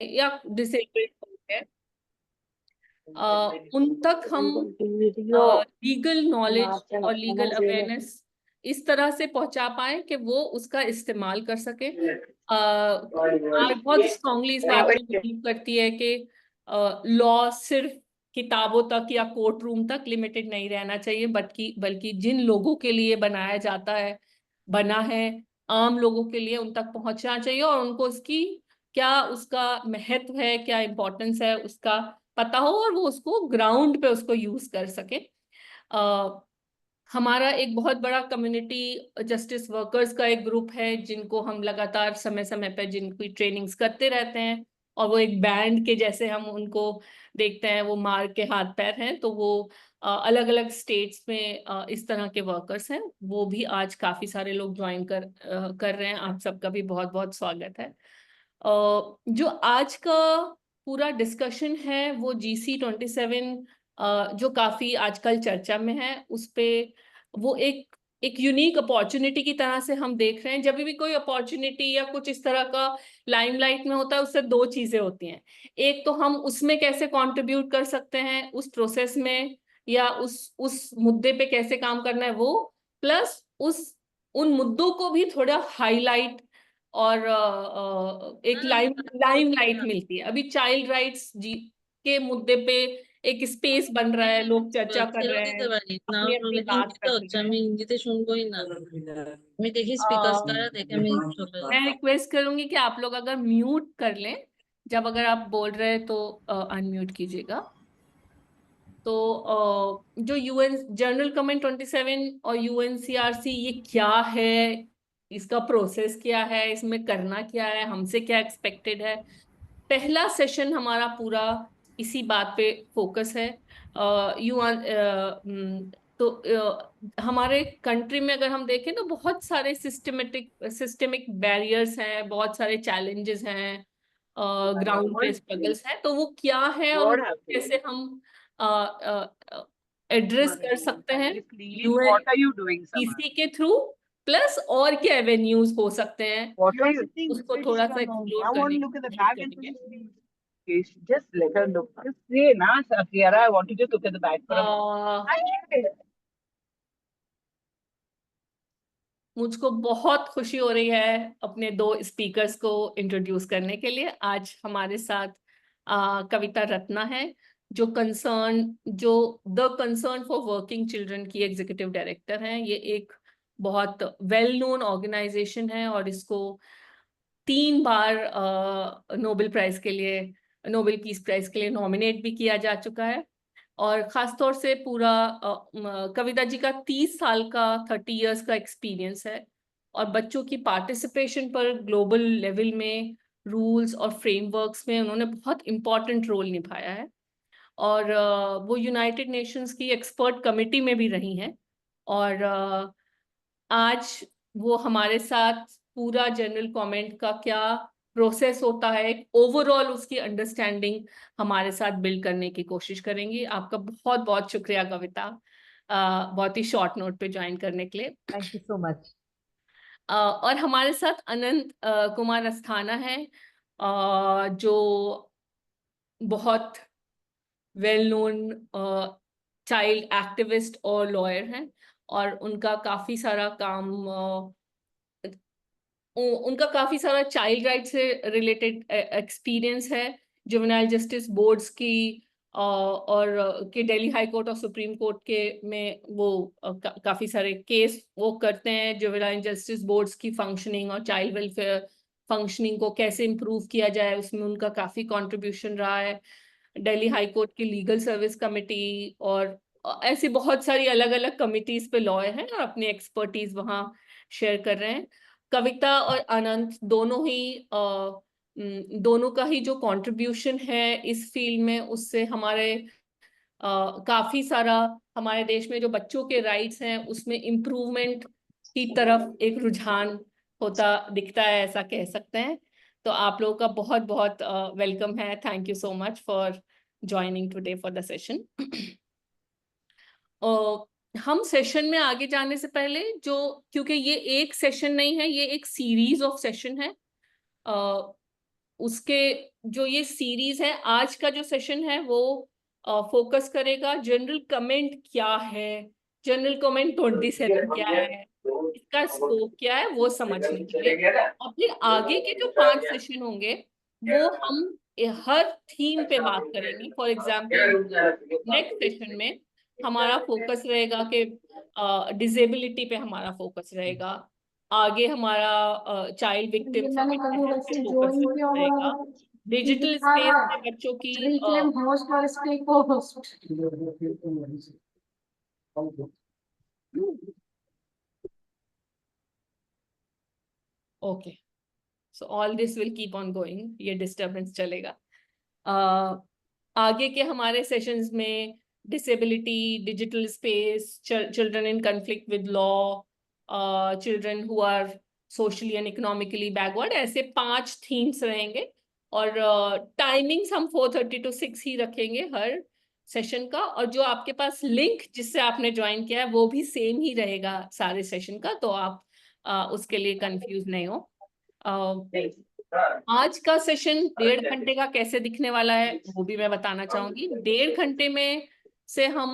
या डिसेबल्ड है, उन तक हम लीगल नॉलेज और लीगल अवेयरनेस इस तरह से पहुंचा पाए कि वो उसका इस्तेमाल कर सके। बहुत स्ट्रांगली इस बात में बिलीव करती है कि लॉ सिर्फ किताबों तक या कोर्ट रूम तक लिमिटेड नहीं रहना चाहिए, बल्कि बल्कि जिन लोगों के लिए बनाया जाता है, बना है आम लोगों के लिए, उन तक पहुंचना चाहिए और उनको उसकी क्या उसका महत्व है, क्या इम्पोर्टेंस है, उसका पता हो और वो उसको ग्राउंड पे उसको यूज कर सके। हमारा एक बहुत बड़ा कम्युनिटी जस्टिस वर्कर्स का एक ग्रुप है जिनको हम लगातार समय समय पर जिनकी ट्रेनिंग्स करते रहते हैं, और वो एक बैंड के जैसे हम उनको देखते हैं, वो मार्ग के हाथ पैर हैं। तो वो अलग अलग स्टेट्स में इस तरह के वर्कर्स हैं। वो भी आज काफी सारे लोग ज्वाइन कर रहे हैं। आप सबका भी बहुत बहुत स्वागत है। जो आज का पूरा डिस्कशन है वो GC27 जो काफी आजकल चर्चा में है, उस पे वो एक यूनिक अपॉर्चुनिटी की तरह से हम देख रहे हैं। जब भी कोई अपॉर्चुनिटी या कुछ इस तरह का लाइमलाइट में होता है, उससे दो चीजें होती हैं। एक तो हम उसमें कैसे कंट्रीब्यूट कर सकते हैं उस प्रोसेस में, या उस मुद्दे पे कैसे काम करना है वो, प्लस उस उन मुद्दों को भी थोड़ा हाईलाइट और एक लाइमलाइट मिलती है। अभी चाइल्ड राइट्स जी के मुद्दे पे एक स्पेस बन रहा है, लोग चर्चा कर ছেড়েও रहे দিতে हैं, পারি না, अपनी अपनी बात হিন্দিতে रख হচ্ছে, रहे আমি हैं। হিন্দিতে শুনবোই না। আমি দেখি স্পিকার अ, কারা, देखে আমি চলে मैं যাবো। रिक्वेस्ट करूंगी कि आप लोग अगर म्यूट कर लें, जब अगर आप बोल रहे हैं तो अनम्यूट कीजिएगा। तो जो यूएन जर्नल कमेंट 27 और UNCRC ये क्या है, इसका प्रोसेस क्या है, इसमें करना क्या है, हमसे क्या एक्सपेक्टेड है, पहला सेशन हमारा पूरा इसी बात पे फोकस है। तो हमारे कंट्री में अगर हम देखें तो बहुत सारे सिस्टेमिक बैरियर्स हैं, बहुत सारे चैलेंजेस हैं, ग्राउंड पे स्ट्रगल्स हैं। तो वो क्या है और उनको कैसे हम एड्रेस कर सकते हैं यूएनपीसी के थ्रू, प्लस और क्या एवेन्यूज हो सकते हैं, What are you think? उसको थोड़ा सा एक्सप्लोर I want करने to की look at the कोशिश bag and करेंगे। finish the case. Just let her look. Just say, na, Safira, I want to just look at the bag for a moment. I get it. मुझको बहुत खुशी हो रही है अपने दो स्पीकर्स को इंट्रोड्यूस करने के लिए। आज हमारे साथ कविता रत्ना है, जो the concern for working children की एग्जीक्यूटिव डायरेक्टर हैं। ये एक बहुत वेल नोन ऑर्गेनाइजेशन है और इसको 3 बार नोबेल पीस प्राइज के लिए नॉमिनेट भी किया जा चुका है। और खासतौर से पूरा कविता जी का 30 साल का 30 इयर्स का एक्सपीरियंस है, और बच्चों की पार्टिसिपेशन पर ग्लोबल लेवल में रूल्स और फ्रेमवर्क्स में उन्होंने बहुत इम्पोर्टेंट रोल निभाया है। और वो यूनाइटेड नेशंस की एक्सपर्ट कमेटी में भी रही हैं। और आज वो हमारे साथ पूरा जनरल कमेंट का क्या प्रोसेस होता है, एक ओवरऑल उसकी अंडरस्टैंडिंग हमारे साथ बिल्ड करने की कोशिश करेंगी। आपका बहुत बहुत शुक्रिया कविता, बहुत ही शॉर्ट नोट पे ज्वाइन करने के लिए। Thank you so much. और हमारे साथ अनंत कुमार अस्थाना है, जो बहुत वेल नोन चाइल्ड एक्टिविस्ट और लॉयर हैं, और उनका काफी सारा चाइल्ड राइट से रिलेटेड एक्सपीरियंस है। जुवेनाइल जस्टिस बोर्ड्स की और के दिल्ली हाई कोर्ट और सुप्रीम कोर्ट के में वो काफी सारे केस वो करते हैं। जुवेनाइल जस्टिस बोर्ड्स की फंक्शनिंग और चाइल्ड वेलफेयर फंक्शनिंग को कैसे इम्प्रूव किया जाए, उसमें उनका काफी कंट्रीब्यूशन रहा है। दिल्ली हाई कोर्ट की लीगल सर्विस कमेटी और ऐसी बहुत सारी अलग अलग कमिटीज पे लॉयर हैं और अपनी एक्सपर्टीज वहाँ शेयर कर रहे हैं। कविता और अनंत दोनों का ही जो कंट्रीब्यूशन है इस फील्ड में, उससे हमारे काफी सारा हमारे देश में जो बच्चों के राइट्स हैं उसमें इम्प्रूवमेंट की तरफ एक रुझान होता दिखता है, ऐसा कह सकते हैं। तो आप लोगों का बहुत बहुत वेलकम है। Thank you so much for joining today for the session. हम सेशन में आगे जाने से पहले, जो क्योंकि ये एक सेशन नहीं है, ये एक सीरीज ऑफ सेशन है, उसके जो ये सीरीज है, आज का जो सेशन है वो फोकस करेगा जनरल कमेंट क्या है, जनरल कमेंट 27 क्या है, इसका स्कोप क्या है वो समझने के लिए। और फिर आगे के जो 5 सेशन होंगे वो हम हर थीम पे बात करेंगे। फॉर एग्जाम्पल नेक्स्ट सेशन में हमारा फोकस रहेगा कि डिसेबिलिटी पे हमारा फोकस रहेगा, आगे हमारा चाइल्ड विक्टिम्स पे फोकस रहेगा, डिजिटल स्पेस में बच्चों की okay, so all this will keep on going, ये डिस्टरबेंस चलेगा। आगे के हमारे सेशंस में disability, digital space, children in conflict with law, children who are socially and economically backward, ऐसे 5 थीम्स रहेंगे। और टाइमिंग्स हम 4:30 to 6 ही रखेंगे हर सेशन का। और जो आपके पास लिंक जिससे आपने ज्वाइन किया है वो भी सेम ही रहेगा सारे सेशन का, तो आप उसके लिए कंफ्यूज नहीं हो। आज का सेशन 1.5 घंटे का कैसे दिखने वाला है वो भी मैं बताना चाहूंगी। 1.5 घंटे में से हम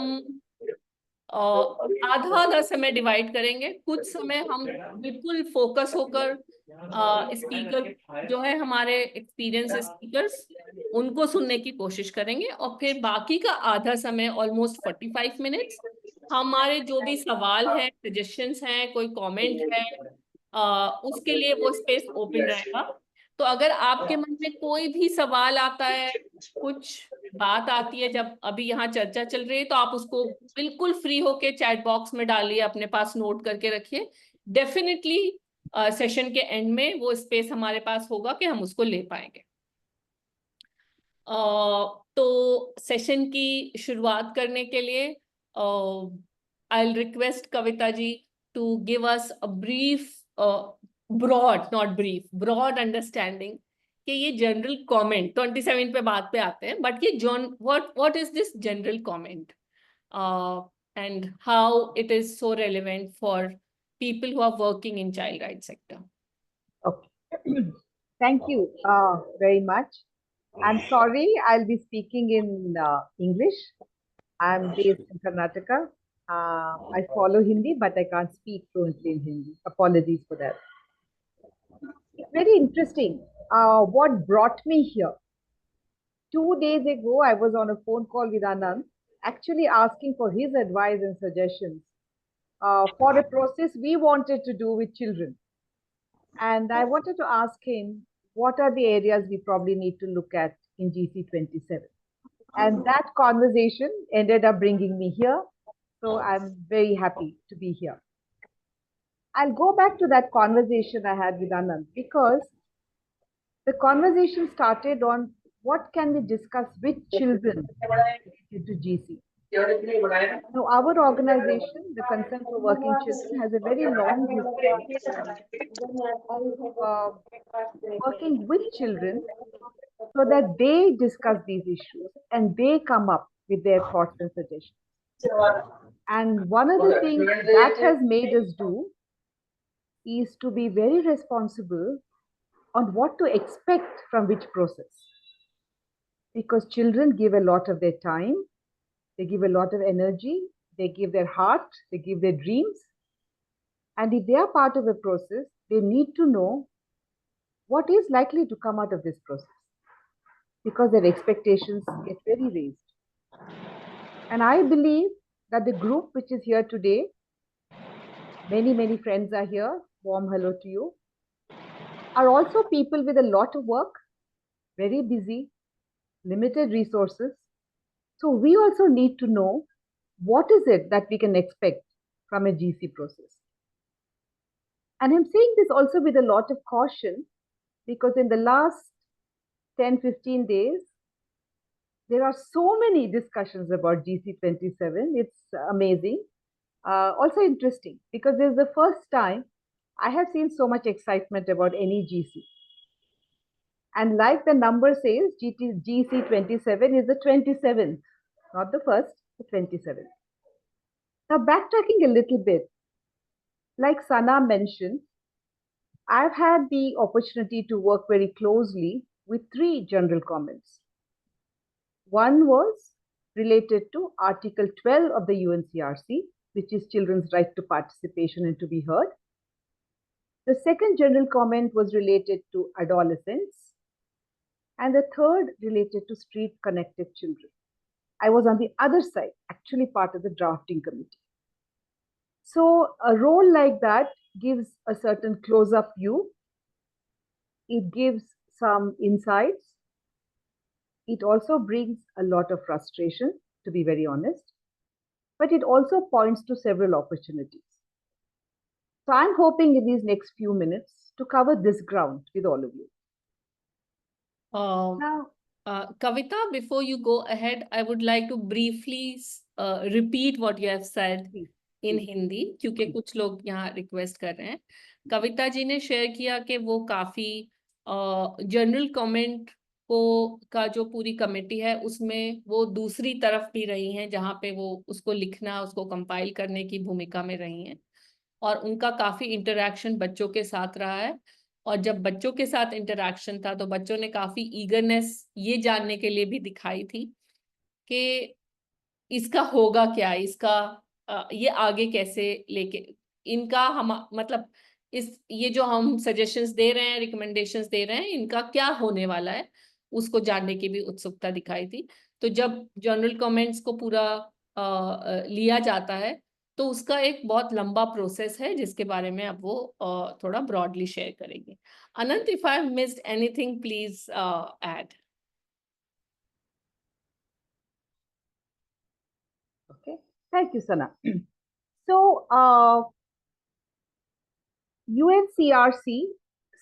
आधा आधा समय डिवाइड करेंगे। कुछ समय हम बिल्कुल फोकस होकर स्पीकर जो है हमारे एक्सपीरियंस स्पीकर्स उनको सुनने की कोशिश करेंगे, और फिर बाकी का आधा समय ऑलमोस्ट 45 मिनट्स हमारे जो भी सवाल है, सजेशंस हैं, कोई कमेंट है, उसके लिए वो स्पेस ओपन रहेगा। तो अगर आपके मन में कोई भी सवाल आता है, कुछ बात आती है जब अभी यहाँ चर्चा चल रही है, तो आप उसको बिल्कुल फ्री होके चैट बॉक्स में डालिए, अपने पास नोट करके रखिए। डेफिनेटली सेशन के एंड में वो स्पेस हमारे पास होगा कि हम उसको ले पाएंगे। तो सेशन की शुरुआत करने के लिए I will request Kavita ji to give us a brief, broad not brief, broad understanding कि ये जनरल कमेंट 27 पे बात पे आते हैं, बट ये what is this general comment and how it is so relevant for people who are working in child rights sector. Okay. Thank you very much. I'm sorry, I'll be speaking in English. I'm based in Karnataka. I follow Hindi, but I can't speak fluently in Hindi. Apologies for that. It's very interesting what brought me here. 2 days ago, I was on a phone call with Anant, actually asking for his advice and suggestions for a process we wanted to do with children. And I wanted to ask him, what are the areas we probably need to look at in GC27? And that conversation ended up bringing me here. So I'm very happy to be here. I'll go back to that conversation I had with Anand, because the conversation started on what can we discuss with children related to GC. So our organization, the Concern for Working Children, has a very long history of working with children so that they discuss these issues and they come up with their thoughts and suggestions. And one of the things that has made us do is to be very responsible on what to expect from which process. Because children give a lot of their time, they give a lot of energy, they give their heart, they give their dreams. And if they are part of a process, they need to know what is likely to come out of this process, because their expectations get very raised. And I believe that the group which is here today, many friends are here, warm hello to you, are also people with a lot of work, very busy, limited resources. So we also need to know what is it that we can expect from a GC process. And I'm saying this also with a lot of caution, because in the last 10-15 days, there are so many discussions about GC27. It's amazing. Also interesting, because this is the first time I have seen so much excitement about any GC. And like the number says, GC27 is the 27th, not the first, the 27th. Now, backtracking a little bit, like Sana mentioned, I've had the opportunity to work very closely with 3 general comments. One was related to Article 12 of the UNCRC, which is children's right to participation and to be heard. The second general comment was related to adolescents, and the third related to street-connected children. I was on the other side, actually part of the drafting committee. So a role like that gives a certain close-up view. It gives some insights. It also brings a lot of frustration, to be very honest, but it also points to several opportunities. So I'm hoping in these next few minutes to cover this ground with all of you. Now, Kavita, before you go ahead, I would like to briefly repeat what you have said in Hindi, क्योंकि कुछ लोग यहाँ request कर रहे हैं. कविता जी ने share किया कि वो काफी जनरल कमेंट को का जो पूरी कमेटी है उसमें वो दूसरी तरफ भी रही हैं, जहाँ पे वो उसको लिखना, उसको कंपाइल करने की भूमिका में रही हैं, और उनका काफी इंटरेक्शन बच्चों के साथ रहा है. और जब बच्चों के साथ इंटरेक्शन था तो बच्चों ने काफी ईगरनेस ये जानने के लिए भी दिखाई थी कि इसका होगा क्या, इसका ये आगे कैसे लेके इनका हम मतलब ये जो हम सजेशंस दे रहे हैं, रिकमेंडेशंस दे रहे हैं, इनका क्या होने वाला है, उसको जानने की भी उत्सुकता दिखाई थी. तो जब जनरल कमेंट्स को पूरा लिया जाता है तो उसका एक बहुत लंबा प्रोसेस है जिसके बारे में अब वो थोड़ा ब्रॉडली शेयर करेंगे. Anant, if I missed anything please add. Okay, thank you, Sana. So, UNCRC,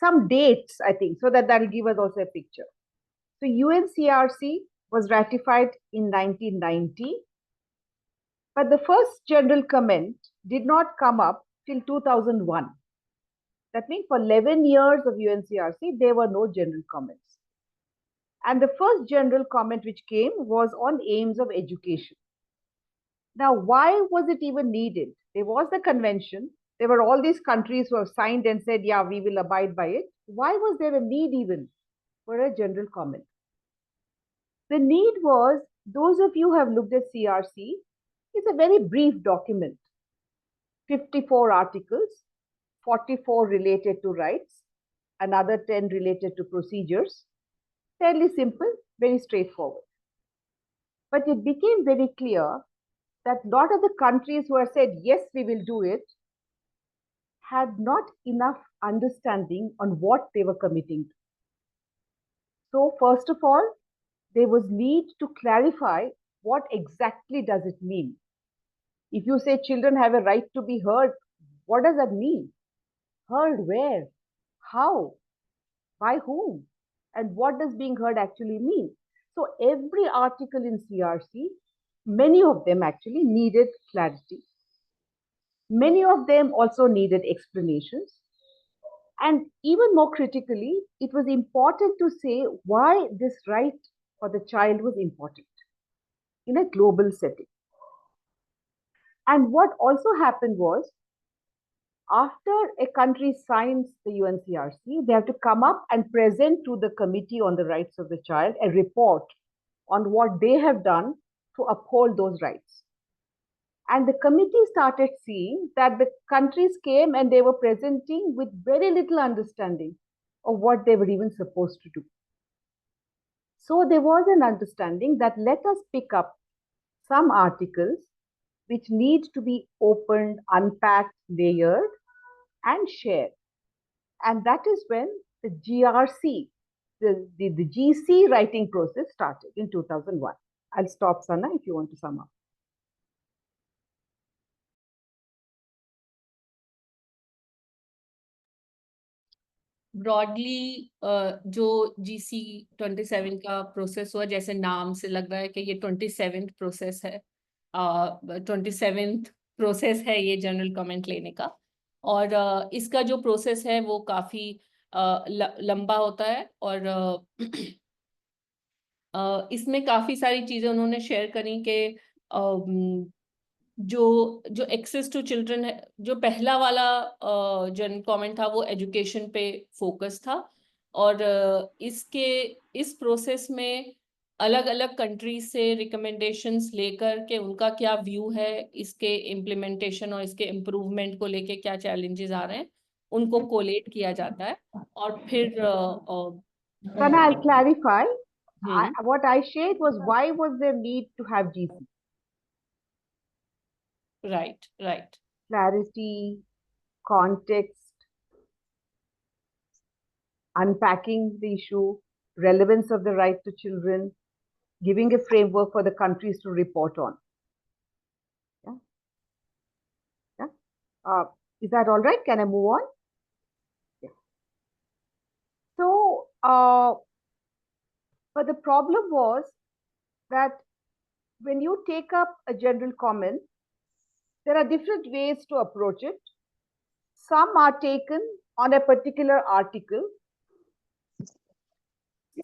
some dates, I think, so that'll give us also a picture. So, UNCRC was ratified in 1990, but the first general comment did not come up till 2001. That means for 11 years of UNCRC, there were no general comments. And the first general comment which came was on aims of education. Now, why was it even needed? There was the convention. There were all these countries who have signed and said, yeah, we will abide by it. Why was there a need even for a general comment? The need was, those of you who have looked at CRC, it's a very brief document. 54 articles, 44 related to rights, another 10 related to procedures. Fairly simple, very straightforward. But it became very clear that a lot of the countries who have said, yes, we will do it, had not enough understanding on what they were committing to. So first of all, there was need to clarify what exactly does it mean. If you say children have a right to be heard, what does that mean? Heard where? How? By whom? And what does being heard actually mean? So every article in CRC, many of them actually needed clarity. Many of them also needed explanations. And even more critically, it was important to say why this right for the child was important in a global setting. And what also happened was, after a country signs the UNCRC, they have to come up and present to the Committee on the Rights of the Child a report on what they have done to uphold those rights. And the committee started seeing that the countries came and they were presenting with very little understanding of what they were even supposed to do. So there was an understanding that let us pick up some articles which need to be opened, unpacked, layered, and shared. And that is when the GRC, the GC writing process started in 2001. I'll stop, Sana, if you want to sum up. Broadly जो GC 27 का process हुआ, जैसे नाम से लग रहा है कि ये 27th प्रोसेस है, 27th प्रोसेस है ये जनरल कमेंट लेने का. और इसका जो प्रोसेस है वो काफी लंबा होता है, और इसमें काफी सारी चीजें उन्होंने शेयर करी कि जो एक्सेस टू चिल्ड्रन है, जो पहला वाला जनरल कमेंट था वो एजुकेशन पे फोकस था, और इस प्रोसेस में अलग अलग कंट्री से रिकमेंडेशंस लेकर के उनका क्या व्यू है, इसके इम्प्लीमेंटेशन और इसके इम्प्रूवमेंट को लेके क्या चैलेंजेस आ रहे हैं, उनको कोलेट किया जाता है और फिर Can I clarify? What I shared was why was there need to have GC? Right. Clarity, context, unpacking the issue, relevance of the right to children, giving a framework for the countries to report on. Is that all right? Can I move on? Yeah. So, but the problem was that when you take up a general comment, there are different ways to approach it. Some are taken on a particular article.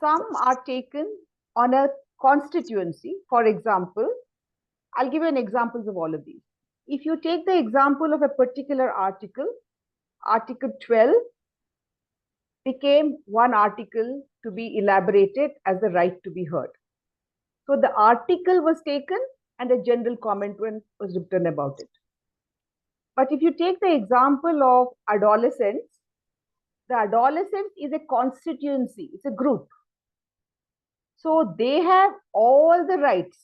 Some are taken on a constituency. For example, I'll give you an examples of all of these. If you take the example of a particular article, Article 12 became one article to be elaborated as the right to be heard. So the article was taken and a general comment was written about it. But if you take the example of adolescents, the adolescents is a constituency, it's a group. So they have all the rights.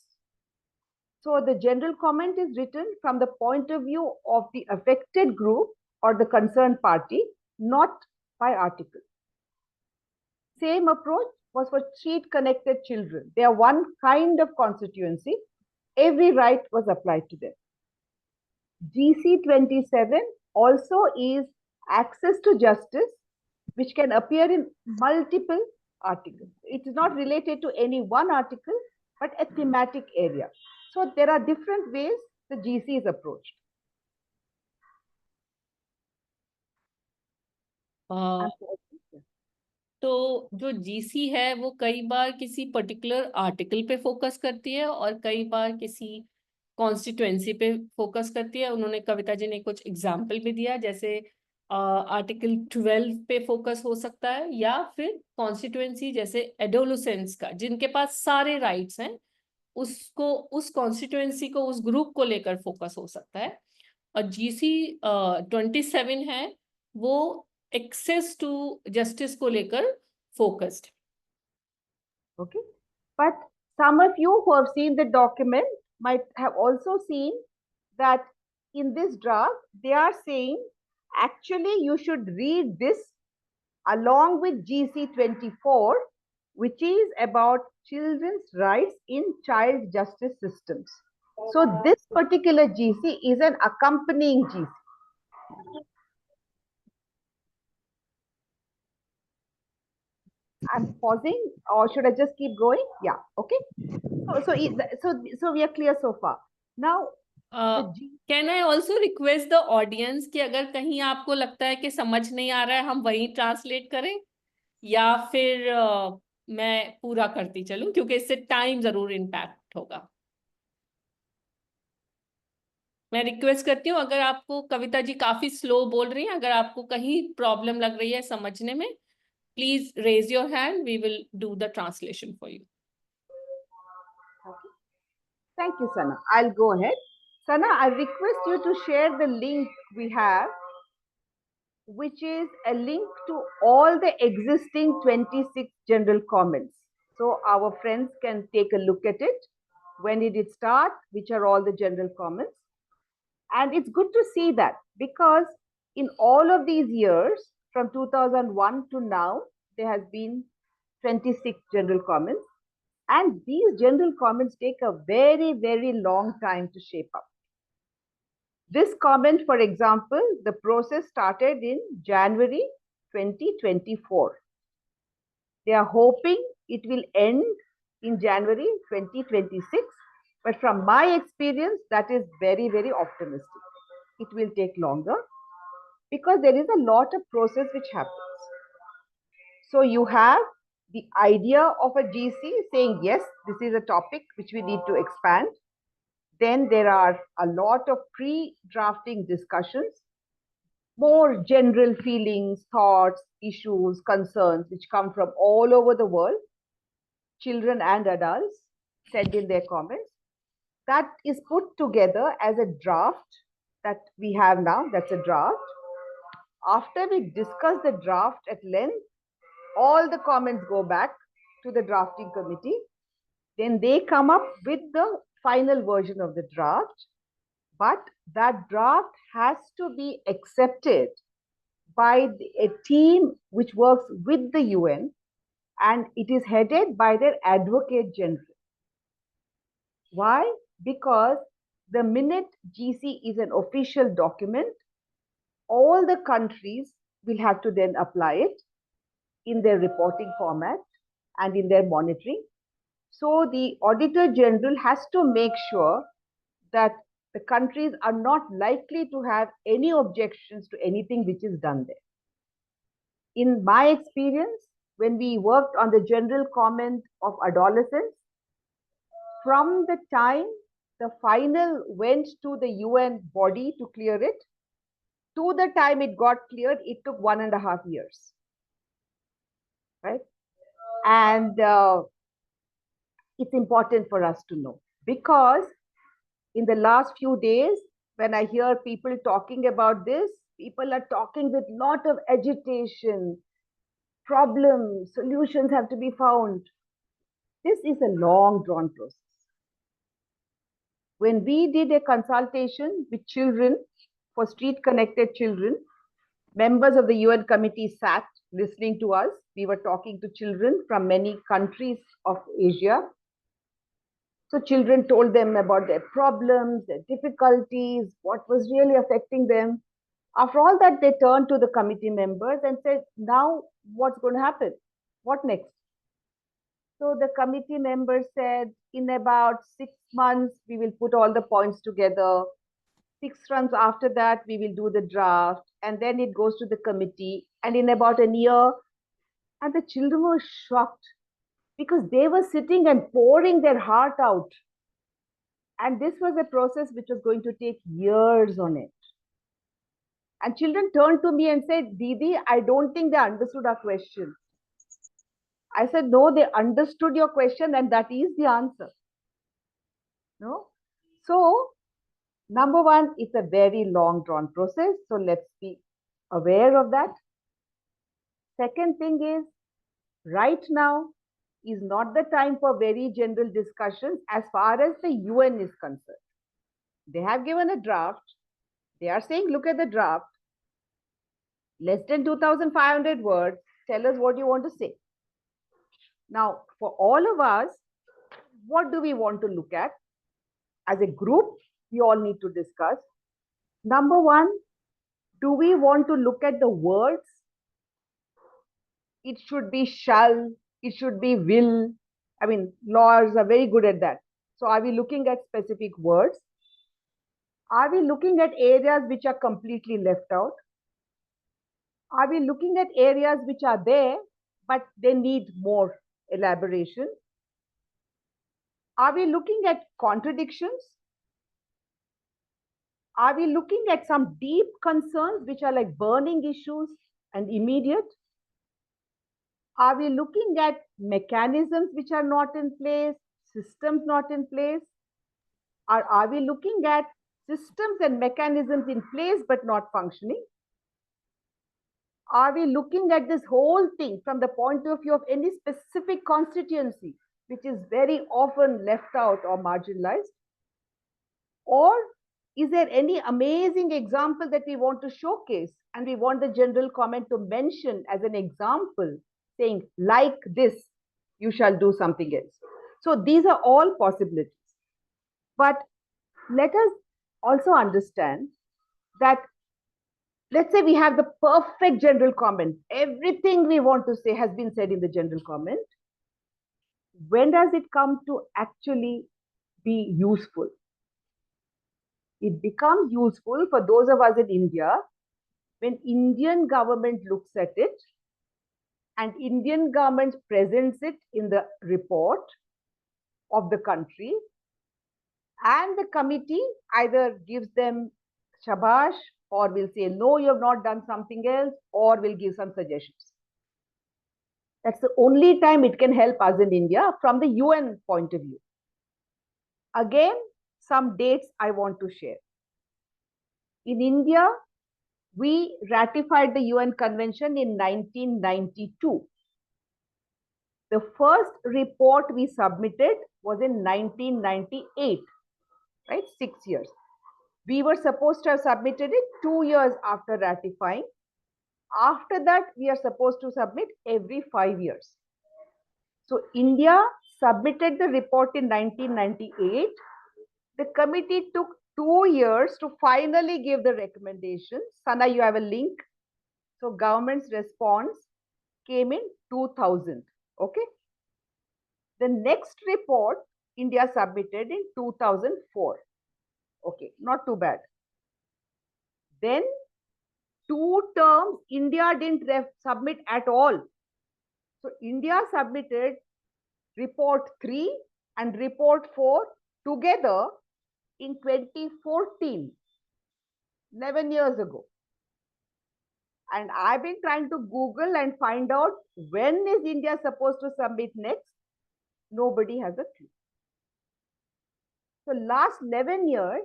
So the general comment is written from the point of view of the affected group or the concerned party, not by article. Same approach was for street-connected children. They are one kind of constituency. Every right was applied to them. GC 27 also is access to justice, which can appear in multiple articles. It is not related to any one article, but a thematic area. So there are different ways the GC is approached. तो जो GC है वो कई बार किसी particular article पे focus करती है और कई बार किसी कॉन्स्टिट्यूएंसी पे फोकस करती है. उन्होंने, कविता जी ने कुछ एग्जाम्पल भी दिया, जैसे आर्टिकल 12 पे फोकस हो सकता है या फिर कॉन्स्टिट्यूएंसी जैसे एडोलसेंस का, जिनके पास सारे राइट्स हैं, उसको, उस कॉन्स्टिट्यूएंसी को, उस ग्रुप को लेकर फोकस हो सकता है. और जीसी 27 है वो एक्सेस टू जस्टिस को लेकर focused. Okay, but some of you who have seen the document might have also seen that in this draft they are saying actually you should read this along with GC 24, which is about children's rights in child justice systems. So this particular GC is an accompanying GC. I'm pausing, or should I just keep going? Yeah, okay. So we are clear so far. Now, can I also request the audience कि अगर कहीं आपको लगता है कि समझ नहीं आ रहा है, हम वहीं ट्रांसलेट करें या फिर मैं पूरा करती चलूं, क्योंकि इससे टाइम जरूर इम्पैक्ट होगा. मैं रिक्वेस्ट करती हूँ, अगर आपको, कविता जी काफी स्लो बोल रही हैं, अगर आपको कहीं प्रॉब्लम लग रही है समझने में, please raise your hand, we will do the translation for you. Thank you, Sana. I'll go ahead. Sana, I request you to share the link we have, which is a link to all the existing 26 general comments. So our friends can take a look at it. When did it start? Which are all the general comments? And it's good to see that, because in all of these years, from 2001 to now, there has been 26 general comments. And these general comments take a very, very long time to shape up. This comment, for example, the process started in January 2024. They are hoping it will end in January 2026. But from my experience, that is very, very optimistic. It will take longer because there is a lot of process which happens. So you have the idea of a GC saying, yes, this is a topic which we need to expand. Then there are a lot of pre-drafting discussions. more general feelings, thoughts, issues, concerns, which come from all over the world, children and adults send in their comments. That is put together as a draft that we have now. That's a draft. After we discuss the draft at length, all the comments go back to the drafting committee. Then they come up with the final version of the draft. But that draft has to be accepted by a team which works with the UN, and it is headed by their Advocate General. Why? Because the minute GC is an official document, all the countries will have to then apply it in their reporting format and in their monitoring. So the Auditor General has to make sure that the countries are not likely to have any objections to anything which is done there. In my experience, when we worked on the general comment of adolescents, from the time the final went to the UN body to clear it, to the time it got cleared, it took 1.5 years. Right? And it's important for us to know, because in the last few days, when I hear people talking about this, people are talking with a lot of agitation, problems, solutions have to be found. This is a long drawn process. When we did a consultation with children for street connected children, members of the UN committee sat listening to us. We were talking to children from many countries of Asia. So children told them about their problems, their difficulties, what was really affecting them. After all that, they turned to the committee members and said, now what's going to happen? What next? So the committee members said, in about 6 months, we will put all the points together. 6 months after that, we will do the draft. And then it goes to the committee. And in about a year, and the children were shocked because they were sitting and pouring their heart out. And this was a process which was going to take years on it. And children turned to me and said, Didi, I don't think they understood our question. I said, no, they understood your question and that is the answer. No? So, number one, it's a very long drawn process. So let's be aware of that. Second thing is, right now is not the time for very general discussions as far as the UN is concerned. They have given a draft. They are saying, look at the draft. Less than 2,500 words. Tell us what you want to say. Now, for all of us, what do we want to look at? As a group, we all need to discuss. Number one, do we want to look at the words? It should be shall, it should be will. I mean, lawyers are very good at that. So are we looking at specific words? Are we looking at areas which are completely left out? Are we looking at areas which are there, but they need more elaboration? Are we looking at contradictions? Are we looking at some deep concerns which are like burning issues and immediate? Are we looking at mechanisms which are not in place, systems not in place? Or are we looking at systems and mechanisms in place but not functioning? Are we looking at this whole thing from the point of view of any specific constituency, which is very often left out or marginalized? Or is there any amazing example that we want to showcase and we want the general comment to mention as an example, saying, like this, you shall do something else? So these are all possibilities. But let us also understand that, let's say we have the perfect general comment. Everything we want to say has been said in the general comment. When does it come to actually be useful? It becomes useful for those of us in India when Indian government looks at it and Indian government presents it in the report of the country, and the committee either gives them shabash or we'll say, no, you have not done something else, or we'll give some suggestions. That's the only time it can help us in India from the UN point of view. Again, some dates I want to share. In India, we ratified the UN Convention in 1992. The first report we submitted was in 1998, right? 6 years. We were supposed to have submitted it 2 years after ratifying. After that, we are supposed to submit every 5 years. So India submitted the report in 1998. The committee took 2 years to finally give the recommendations. Sana, you have a link. So government's response came in 2000. Okay. The next report India submitted in 2004. Okay, not too bad. Then 2 terms India didn't submit at all. So India submitted report 3 and report 4 together in 2014, 11 years ago. And I've been trying to Google and find out when is India supposed to submit next. Nobody has a clue. So last 11 years,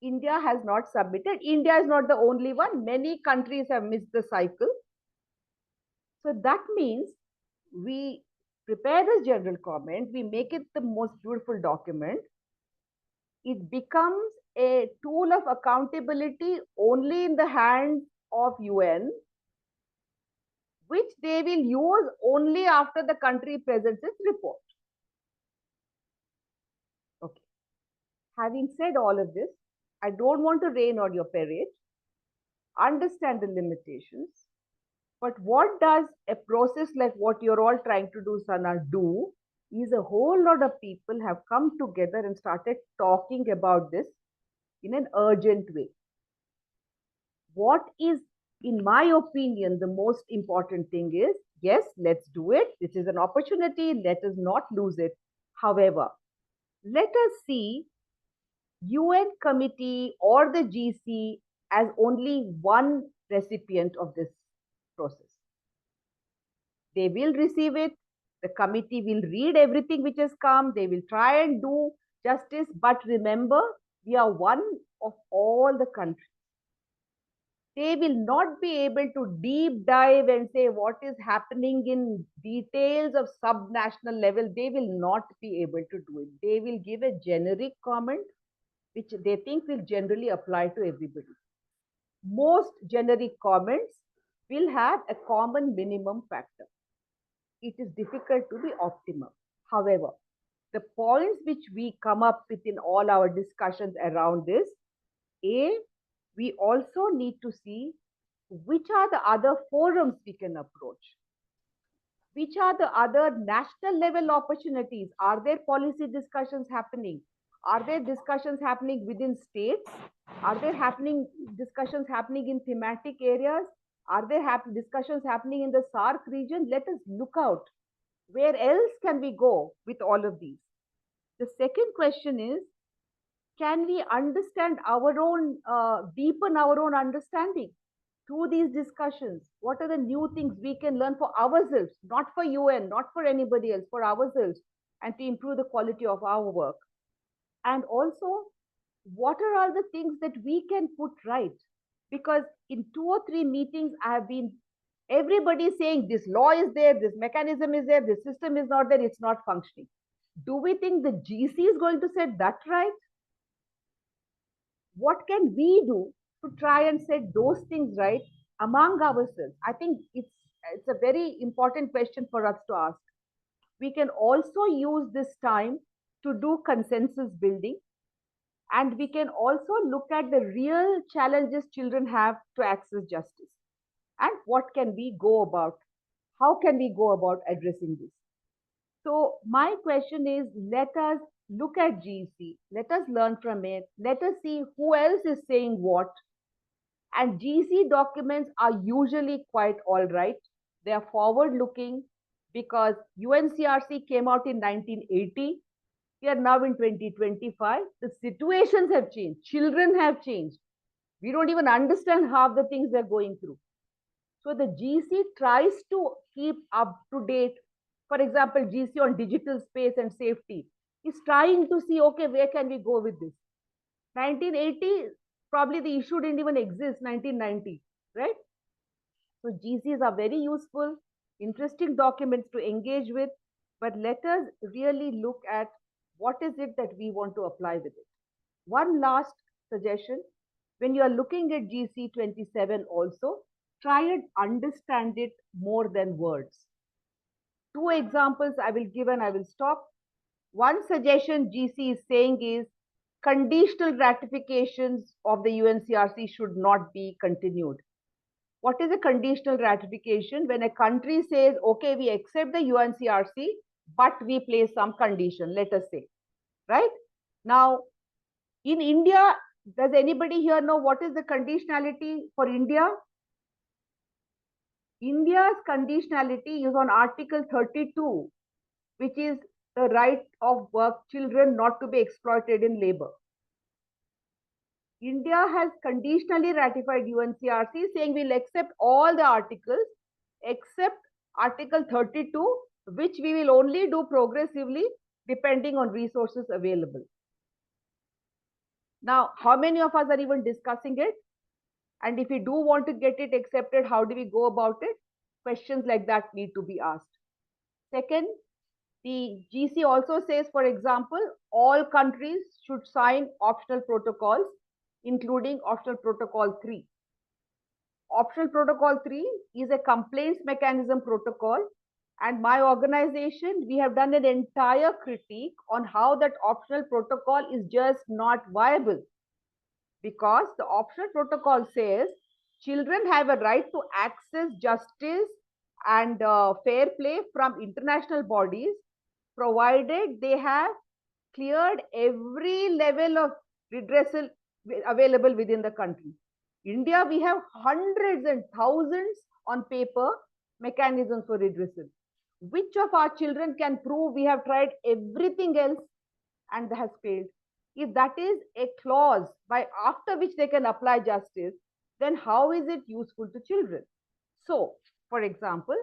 India has not submitted. India is not the only one. Many countries have missed the cycle. So that means we prepare this general comment, we make it the most beautiful document. It becomes a tool of accountability only in the hands of UN, which they will use only after the country presents its report. Okay. Having said all of this, I don't want to rain on your parade. Understand the limitations. But what does a process like what you're all trying to do, Sana, do is a whole lot of people have come together and started talking about this in an urgent way. What is, in my opinion, the most important thing is, yes, let's do it. This is an opportunity. Let us not lose it. However, let us see UN committee or the GC as only one recipient of this process. They will receive it. The committee will read everything which has come. They will try and do justice. But remember, we are one of all the countries. They will not be able to deep dive and say what is happening in details of subnational level. They will not be able to do it. They will give a generic comment which they think will generally apply to everybody. Most generic comments will have a common minimum factor. It is difficult to be optimal. However, the points which we come up with in all our discussions around this, we also need to see which are the other forums we can approach. Which are the other national level opportunities? Are there policy discussions happening? Are there discussions happening within states? Are there discussions happening in thematic areas? Are there discussions happening in the SAARC region? Let us look out. Where else can we go with all of these? The second question is, can we understand our own, deepen our own understanding through these discussions? What are the new things we can learn for ourselves, not for UN, not for anybody else, for ourselves, and to improve the quality of our work? And also, what are all the things that we can put right? Because in 2 or 3 meetings, I have been, everybody saying this law is there, this mechanism is there, this system is not there, it's not functioning. Do we think the GC is going to set that right? What can we do to try and set those things right among ourselves? I think it's a very important question for us to ask. We can also use this time to do consensus building. And we can also look at the real challenges children have to access justice. And what can we go about? How can we go about addressing this? So my question is, let us look at GC. Let us learn from it. Let us see who else is saying what. And GC documents are usually quite all right. They are forward looking because UNCRC came out in 1980. We are now in 2025. The situations have changed. Children have changed. We don't even understand half the things they're going through. So the GC tries to keep up to date. For example, GC on digital space and safety is trying to see, okay, where can we go with this? 1980, probably the issue didn't even exist, 1990, right? So GCs are very useful, interesting documents to engage with, but let us really look at what is it that we want to apply with it. One last suggestion, when you are looking at GC 27 also, try and understand it more than words. Two examples I will give and I will stop. One suggestion GC is saying is conditional ratifications of the UNCRC should not be continued. What is a conditional ratification? When a country says, okay, we accept the UNCRC, but we place some condition, let us say, right? Now, in India, does anybody here know what is the conditionality for India? India's conditionality is on Article 32, which is the right of work children not to be exploited in labor. India has conditionally ratified UNCRC saying we'll accept all the articles except Article 32, which we will only do progressively depending on resources available. Now, how many of us are even discussing it? And if we do want to get it accepted, how do we go about it? Questions like that need to be asked. Second, the GC also says, for example, all countries should sign optional protocols, including optional protocol 3. Optional protocol 3 is a complaints mechanism protocol. And my organization, we have done an entire critique on how that optional protocol is just not viable. Because the optional protocol says children have a right to access justice and fair play from international bodies, provided they have cleared every level of redressal available within the country. India, we have hundreds and thousands on paper mechanisms for redressal. Which of our children can prove we have tried everything else and has failed? If that is a clause by after which they can apply justice, then how is it useful to children? So, for example,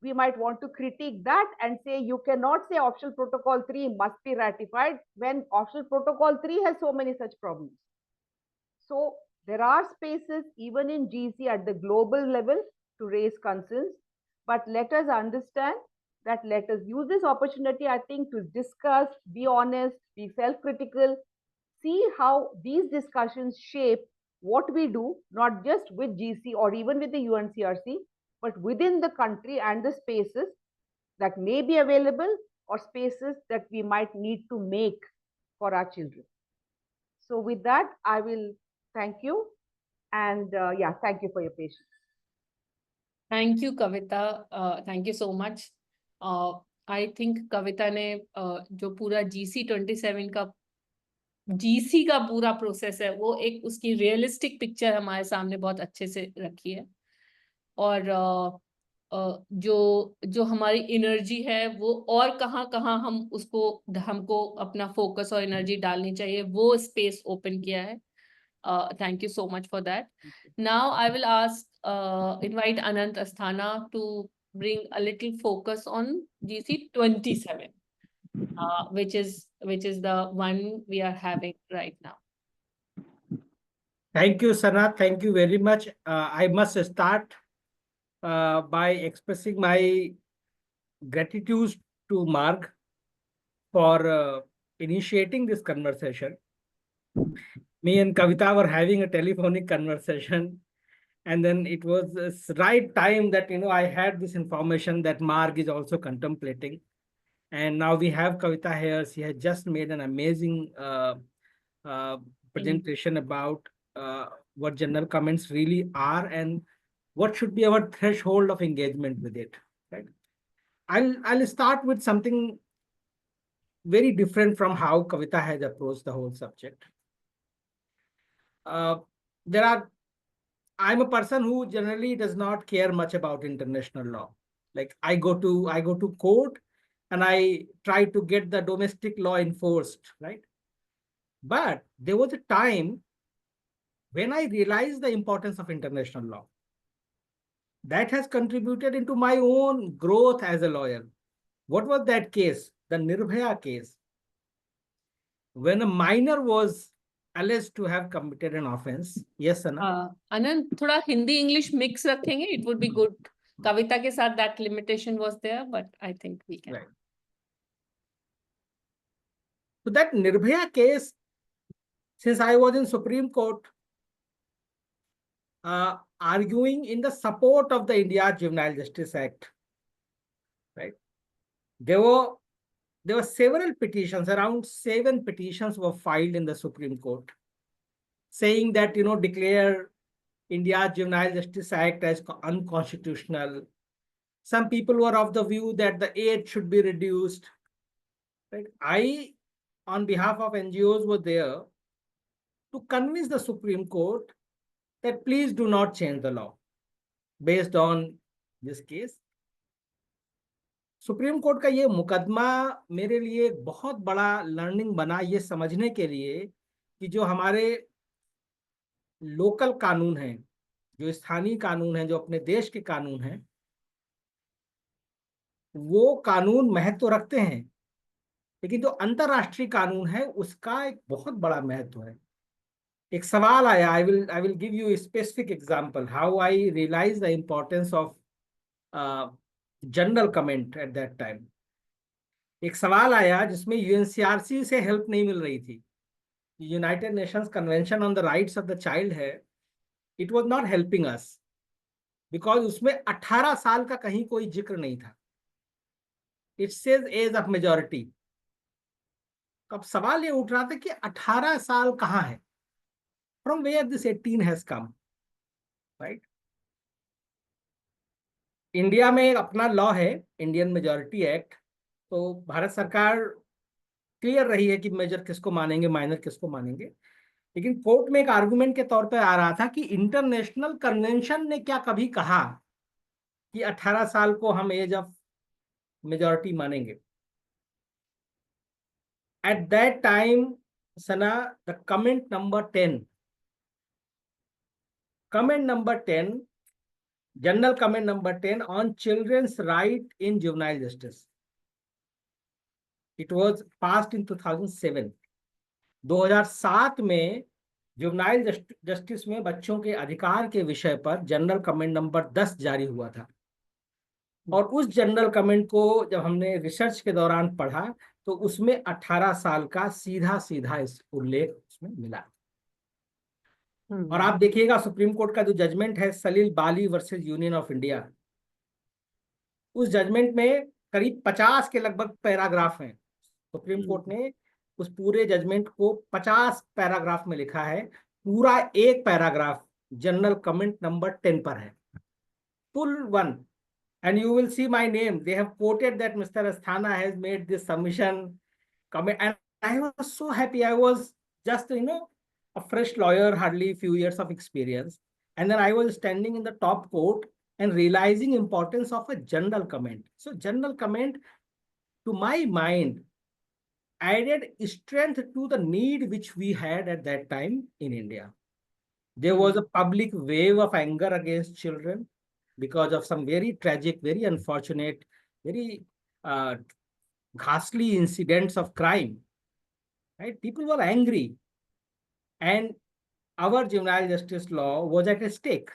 we might want to critique that and say you cannot say optional protocol 3 must be ratified when optional protocol 3 has so many such problems. So there are spaces even in GC at the global level to raise concerns, but let us understand that let us use this opportunity, I think, to discuss, be honest, be self-critical, see how these discussions shape what we do, not just with GC or even with the UNCRC, but within the country and the spaces that may be available or spaces that we might need to make for our children. So with that, I will thank you. And yeah, thank you for your patience. Thank you, Kavita. Thank you so much. I think Kavita ने जो पूरा GC27 का पूरा process है वो एक उसकी realistic picture हमारे सामने बहुत अच्छे से रखी है और जो हमारी एनर्जी है वो और कहाँ हमको अपना फोकस और एनर्जी डालनी चाहिए वो स्पेस ओपन किया है. Thank you so much for that. Now I will invite Anant Asthana to bring a little focus on GC27, which is the one we are having right now. Thank you, Sana. Thank you very much. I must start by expressing my gratitude to MARG for initiating this conversation. Me and Kavita were having a telephonic conversation, and then it was the right time that I had this information that MARG is also contemplating. And now we have Kavita here. She has just made an amazing presentation about what general comments really are and what should be our threshold of engagement with it. Right? I'll start with something very different from how Kavita has approached the whole subject. I'm a person who generally does not care much about international law. Like I go to court and I try to get the domestic law enforced, right? But there was a time when I realized the importance of international law, that has contributed into my own growth as a lawyer. What was that case? The Nirbhaya case, when a minor was alleged to have committed an offense. Yes, Anna? Anant थोड़ा Hindi English mix रखेंगे, it would be good. Kavita के साथ that limitation was there, but I think we can. Right. So that Nirbhaya case, since I was in Supreme Court, arguing in the support of the India Juvenile Justice Act, right? There were several petitions, around 7 petitions were filed in the Supreme Court, saying that, declare India Juvenile Justice Act as unconstitutional. Some people were of the view that the age should be reduced. Right? I, on behalf of NGOs, was there to convince the Supreme Court that please do not change the law based on this case. Supreme court का ये मुकदमा मेरे लिए एक बहुत बड़ा learning बना, ये समझने के लिए कि जो हमारे लोकल कानून हैं, जो स्थानीय कानून हैं, जो अपने देश के कानून हैं, वो कानून महत्व रखते हैं, लेकिन जो अंतरराष्ट्रीय कानून है उसका एक बहुत बड़ा महत्व है. एक सवाल आया, I will give you specific example how I realise the importance of general comment at that time. एक सवाल आया जिसमें यूएनसीआरसी से हेल्प नहीं मिल रही थी. United nations convention on the rights of the child है, it was not helping us because उसमें 18 साल का कहीं कोई जिक्र नहीं था. It says age of majority. अब सवाल ये उठ रहा था कि 18 साल कहाँ है, from where this 18 has come, right. India में अपना लॉ है, इंडियन मेजॉरिटी एक्ट, तो भारत सरकार क्लियर रही है कि मेजर किसको मानेंगे, माइनर किसको मानेंगे. लेकिन कोर्ट में एक आर्गुमेंट के तौर पर आ रहा था कि इंटरनेशनल कन्वेंशन ने क्या कभी कहा कि 18 साल को हम एज ऑफ मेजॉरिटी मानेंगे. At that time Sana, the comment number 10, general comment number 10 on children's right in juvenile justice, it was passed in 2007. 2007 में जुवेनाइल जस्टिस में बच्चों के अधिकार के विषय पर जनरल कमेंट नंबर 10 जारी हुआ था. और उस जनरल कमेंट को जब हमने रिसर्च के दौरान पढ़ा तो उसमें 18 साल का सीधा इस उल्लेख उसमें मिला. और आप देखिएगा सुप्रीम कोर्ट का जो जजमेंट है सलील बाली वर्सेस यूनियन ऑफ इंडिया, उस जजमेंट में करीब 50 के लगभग पैराग्राफ हैं. सुप्रीम कोर्ट ने उस पूरे जजमेंट को 50 पैराग्राफ में लिखा है. पूरा एक पैराग्राफ जनरल कमेंट नंबर 10 पर है, full one. And you will see my name. They have quoted that Mr. Asthana has made this submission. And I was so happy. I was just, a fresh lawyer, hardly a few years of experience. And then I was standing in the top court and realizing importance of a general comment. So general comment, to my mind, added strength to the need which we had at that time in India. There was a public wave of anger against children because of some very tragic, very unfortunate, very ghastly incidents of crime. Right? People were angry, and our juvenile justice law was at stake.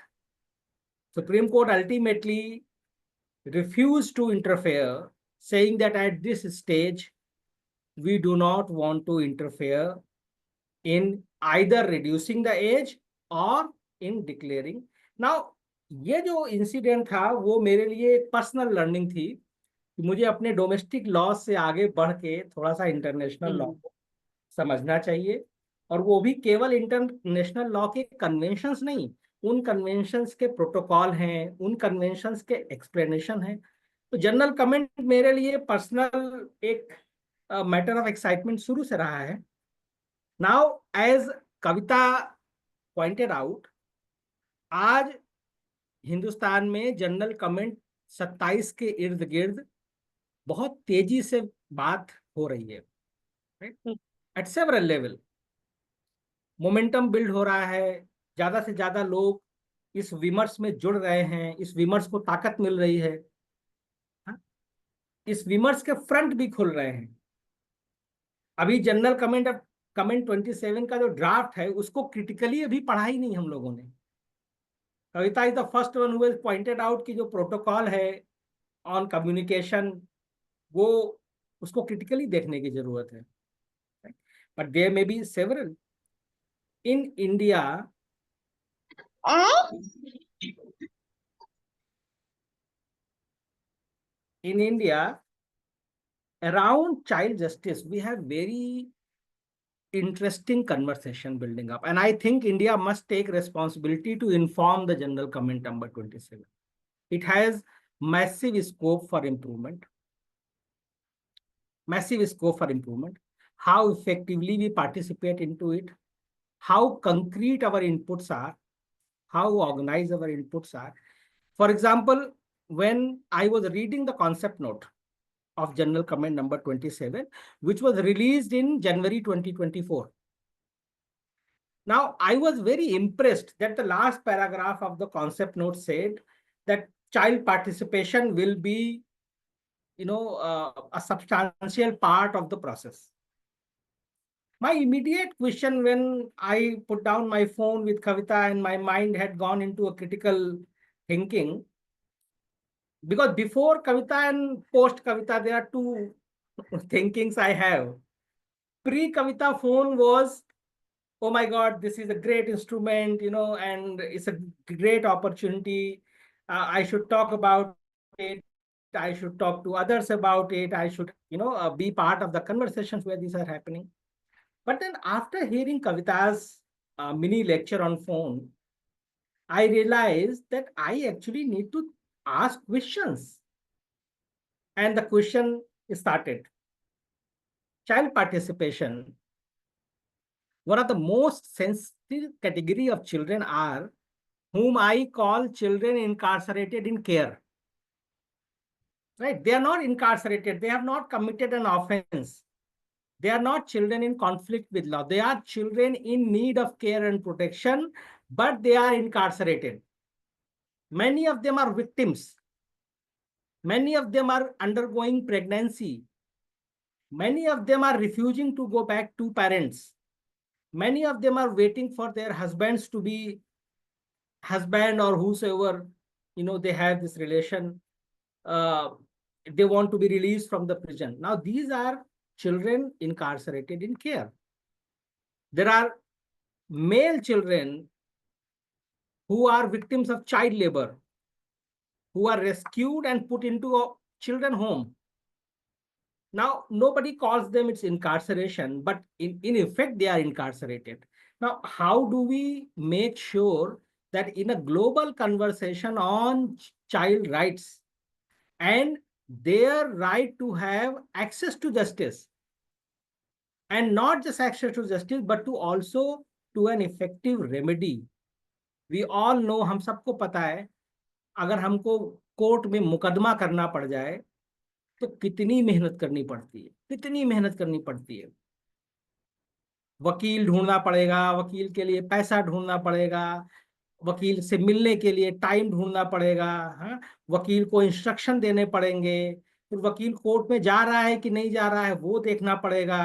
Supreme Court ultimately refused to interfere, saying that at this stage, we do not want to interfere in either reducing the age or in declaring. Now, ये जो incident था वो मेरे लिए एक personal learning थी कि मुझे अपने डोमेस्टिक लॉ से आगे बढ़ के थोड़ा सा इंटरनेशनल लॉ को समझना चाहिए, और वो भी केवल इंटरनेशनल लॉ के कन्वेंशंस नहीं, उन कन्वेंशंस के प्रोटोकॉल हैं, उन कन्वेंशंस के एक्सप्लेनेशन हैं. तो जनरल कमेंट मेरे लिए पर्सनल एक मैटर ऑफ एक्साइटमेंट शुरू से रहा है. नाउ एज कविता पॉइंटेड आउट, आज हिंदुस्तान में जनरल कमेंट 27 के इर्द गिर्द बहुत तेजी से बात हो रही है. Eight several level momentum build हो रहा है. ज्यादा से ज्यादा लोग इस विमर्श में जुड़ रहे हैं, इस विमर्श को ताकत मिल रही है, हाँ? इस विमर्श के फ्रंट भी खुल रहे हैं। अभी जनरल कमेंट 27 का जो ड्राफ्ट है उसको क्रिटिकली अभी पढ़ा ही नहीं हम लोगों ने। Kavita is the first one who has pointed out कि जो प्रोटोकॉल है ऑन कम्युनिकेशन, वो उसको क्रिटिकली देखने की जरूरत है। But there may be several in India. In India, around child justice, we have very interesting conversation building up. And I think India must take responsibility to inform the General Comment number 27. It has massive scope for improvement. Massive scope for improvement. How effectively we participate into it, how concrete our inputs are, how organized our inputs are. For example, when I was reading the concept note of General Comment number 27, which was released in January 2024. Now, I was very impressed that the last paragraph of the concept note said that child participation will be, a substantial part of the process. My immediate question when I put down my phone with Kavita and my mind had gone into a critical thinking, because before Kavita and post Kavita, there are two thinkings I have. Pre-Kavita phone was, oh my God, this is a great instrument, and it's a great opportunity. I should talk about it. I should talk to others about it. I should, be part of the conversations where these are happening. But then after hearing Kavita's mini lecture on phone, I realized that I actually need to ask questions. And the question started. Child participation. One of the most sensitive category of children are whom I call children incarcerated in care. Right? They are not incarcerated. They have not committed an offense. They are not children in conflict with law. They are children in need of care and protection, but they are incarcerated. Many of them are victims. Many of them are undergoing pregnancy. Many of them are refusing to go back to parents. Many of them are waiting for their husbands to be husband or whosoever, they have this relation. They want to be released from the prison. Now, these are children incarcerated in care. There are male children who are victims of child labor, who are rescued and put into a children home. Now, nobody calls them it's incarceration, but in effect, they are incarcerated. Now, how do we make sure that in a global conversation on child rights and their right to have access to justice, and not just access to justice, but to also to an effective remedy. We all know, हम सबको पता है, अगर हमको court में मुकदमा करना पड़ जाए तो कितनी मेहनत करनी पड़ती है, कितनी मेहनत करनी पड़ती है। वकील ढूंढना पड़ेगा, वकील के लिए पैसा ढूंढना पड़ेगा, वकील से मिलने के लिए टाइम ढूंढना पड़ेगा, हाँ, वकील को इंस्ट्रक्शन देने पड़ेंगे, फिर वकील कोर्ट में जा रहा है कि नहीं जा रहा है वो देखना पड़ेगा।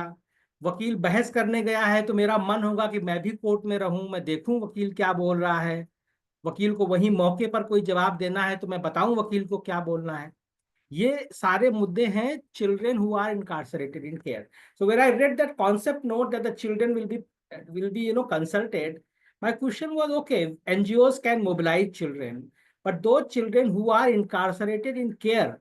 वकील बहस करने गया है तो मेरा मन होगा कि मैं भी कोर्ट में रहूं, मैं देखूं वकील क्या बोल रहा है। वकील को वही मौके पर कोई जवाब देना है तो मैं बताऊं वकील को क्या बोलना है। ये सारे मुद्दे हैं children who are incarcerated in care. So when I read that concept note that the children will be consulted, my question was, okay, NGOs can mobilize children, but those children who are incarcerated in care,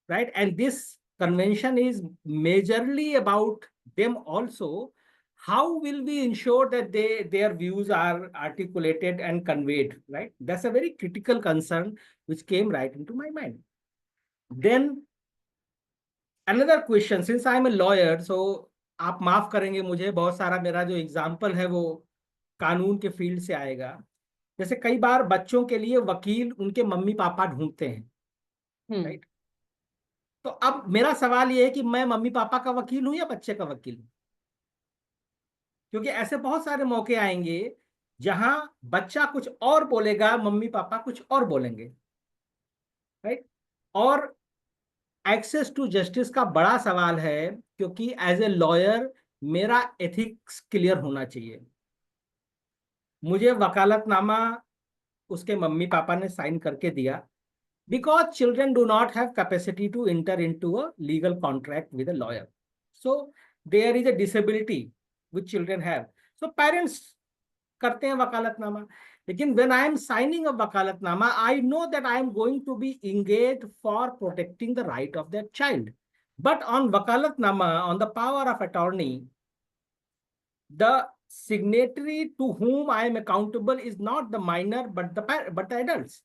right, and this convention is majorly about them also, how will we ensure that their views are articulated and conveyed, right? That's a very critical concern which came right into my mind. Then another question, since I'm a lawyer, so आप माफ करेंगे मुझे, बहुत सारा मेरा जो example है वो कानून के फील्ड से आएगा। जैसे कई बार बच्चों के लिए वकील उनके मम्मी पापा ढूंढते हैं, राइट? तो अब मेरा सवाल ये है कि मैं मम्मी पापा का वकील हूं या बच्चे का वकील हूं? क्योंकि ऐसे बहुत सारे मौके आएंगे जहां बच्चा कुछ और बोलेगा, मम्मी पापा कुछ और बोलेंगे, राइट। और एक्सेस टू जस्टिस का बड़ा सवाल है, क्योंकि एज ए लॉयर मेरा एथिक्स क्लियर होना चाहिए। मुझे वकालतनामा उसके मम्मी पापा ने साइन करके दिया, because children do not have capacity to enter into a legal contract with a lawyer. So there is a disability which children have. So parents करते हैं वकालतनामा, लेकिन when I am signing a वकालतनामा, I know that I am going to be engaged for protecting the right of that child. But on वकालतनामा, on the power of attorney, the signatory to whom I am accountable is not the minor but the adults.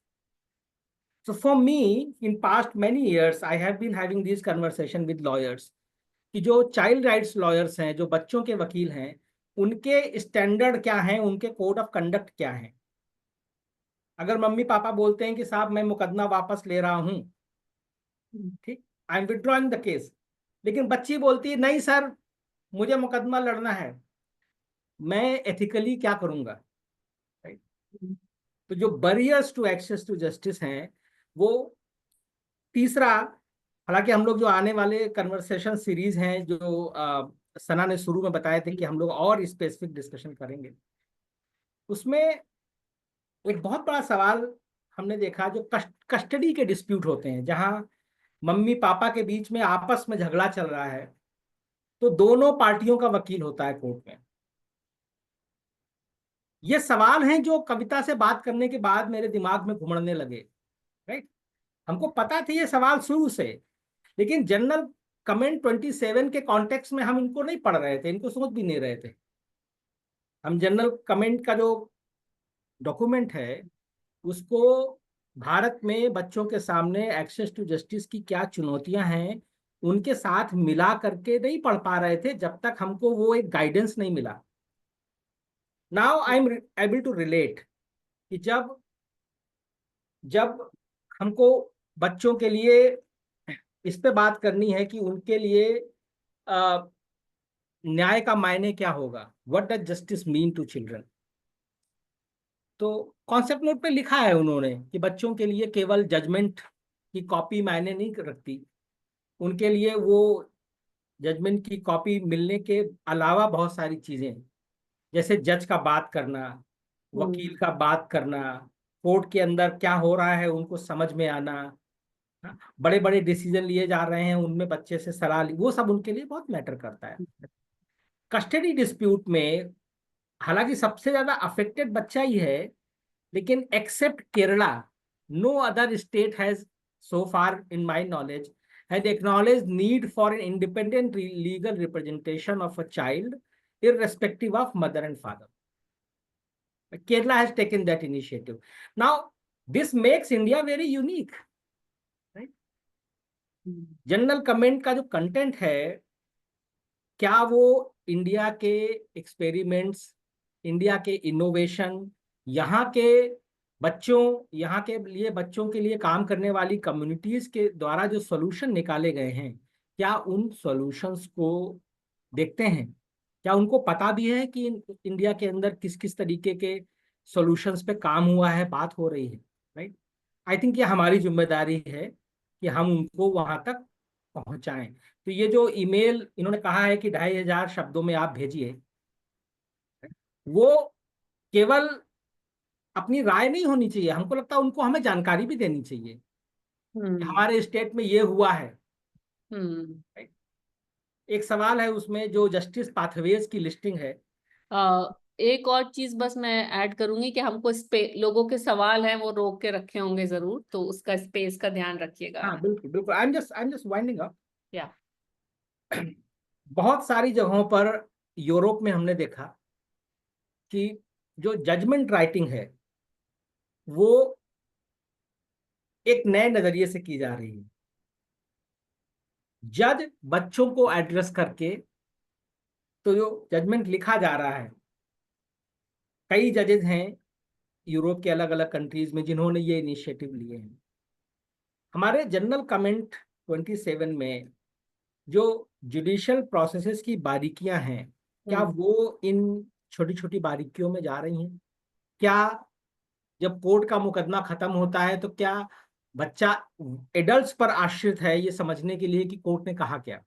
So for me, in past many years, I have been having these conversation with lawyers कि जो child rights lawyers हैं, जो बच्चों के वकील हैं, उनके standard क्या हैं, उनके कोड ऑफ कंडक्ट क्या हैं। अगर मम्मी पापा बोलते हैं कि साहब मैं मुकदमा वापस ले रहा हूं, ठीक, I am withdrawing the case, लेकिन बच्ची बोलती है नहीं सर मुझे मुकदमा लड़ना है, मैं एथिकली क्या करूंगा, राइट। तो जो barriers to access to justice हैं, वो तीसरा, हालांकि हम लोग जो आने वाले कन्वर्सेशन सीरीज हैं, जो सना ने शुरू में बताए थे कि हम लोग और स्पेसिफिक डिस्कशन करेंगे, उसमें एक बहुत बड़ा सवाल हमने देखा जो कस्टडी के डिस्प्यूट होते हैं, जहां मम्मी पापा के बीच में आपस में झगड़ा चल रहा है, तो दोनों पार्टियों का वकील होता है कोर्ट में। ये सवाल हैं जो कविता से बात करने के बाद मेरे दिमाग में घुमड़ने लगे, राइट। हमको पता थी ये सवाल शुरू से, लेकिन जनरल कमेंट 27 के कॉन्टेक्स्ट में हम इनको नहीं पढ़ रहे थे, इनको सोच भी नहीं रहे थे। हम जनरल कमेंट का जो डॉक्यूमेंट है उसको भारत में बच्चों के सामने एक्सेस टू जस्टिस की क्या चुनौतियां हैं उनके साथ मिला करके नहीं पढ़ पा रहे थे, जब तक हमको वो एक गाइडेंस नहीं मिला। Now I am able to relate कि जब जब हमको बच्चों के लिए इस पे बात करनी है कि उनके लिए न्याय का मायने क्या होगा, what does justice mean to children, तो कॉन्सेप्ट नोट पे लिखा है उन्होंने कि बच्चों के लिए केवल जजमेंट की कॉपी मायने नहीं रखती, उनके लिए वो जजमेंट की कॉपी मिलने के अलावा बहुत सारी चीजें, जैसे जज का बात करना, वकील का बात करना, कोर्ट के अंदर क्या हो रहा है उनको समझ में आना, बड़े बड़े डिसीजन लिए जा रहे हैं उनमें बच्चे से सलाह ली, वो सब उनके लिए बहुत मैटर करता है। कस्टडी डिस्प्यूट में हालांकि सबसे ज्यादा अफेक्टेड बच्चा ही है, लेकिन except Kerala no other state has so far in my knowledge had acknowledged need for an independent legal representation of a child irrespective of mother and father. Kerala has taken that initiative. Now this makes India very unique, right? General comment का जो content है, क्या वो India के experiments, India के innovation, यहाँ के बच्चों, यहाँ के लिए बच्चों के लिए काम करने वाली कम्युनिटीज के द्वारा जो सॉल्यूशन निकाले गए हैं, क्या उन सॉल्यूशंस को देखते हैं, क्या उनको पता भी है कि इंडिया के अंदर किस किस तरीके के सॉल्यूशंस पे काम हुआ है, बात हो रही है, राइट। आई थिंक ये हमारी जिम्मेदारी है कि हम उनको वहां तक पहुंचाएं। तो ये जो ईमेल इन्होंने कहा है कि 2500 शब्दों में आप भेजिए, वो केवल अपनी राय नहीं होनी चाहिए, हमको लगता है उनको हमें जानकारी भी देनी चाहिए कि हमारे स्टेट में ये हुआ है। एक सवाल है उसमें जो जस्टिस पाथवेज की लिस्टिंग है। एक और चीज बस मैं ऐड करूंगी कि हमको लोगों के सवाल हैं वो रोक के रखे होंगे जरूर, तो उसका स्पेस का ध्यान रखिएगा। हाँ बिल्कुल बिल्कुल, I am just winding up. या बहुत सारी जगहों पर यूरोप में हमने देखा कि जो जजमेंट राइटिंग है वो एक नए नजरिए से की जा रही है। जज बच्चों को एड्रेस करके तो जो जजमेंट लिखा जा रहा है, कई जजेस हैं यूरोप के अलग अलग कंट्रीज में जिन्होंने ये इनिशिएटिव लिए हैं। हमारे जनरल कमेंट 27 में जो जुडिशियल प्रोसेसेस की बारीकियां हैं, क्या वो इन छोटी छोटी बारीकियों में जा रही हैं? क्या जब कोर्ट का मुकदमा खत्म होता है तो क्या बच्चा एडल्ट्स पर आश्रित है ये समझने के लिए कि कोर्ट ने कहा क्या?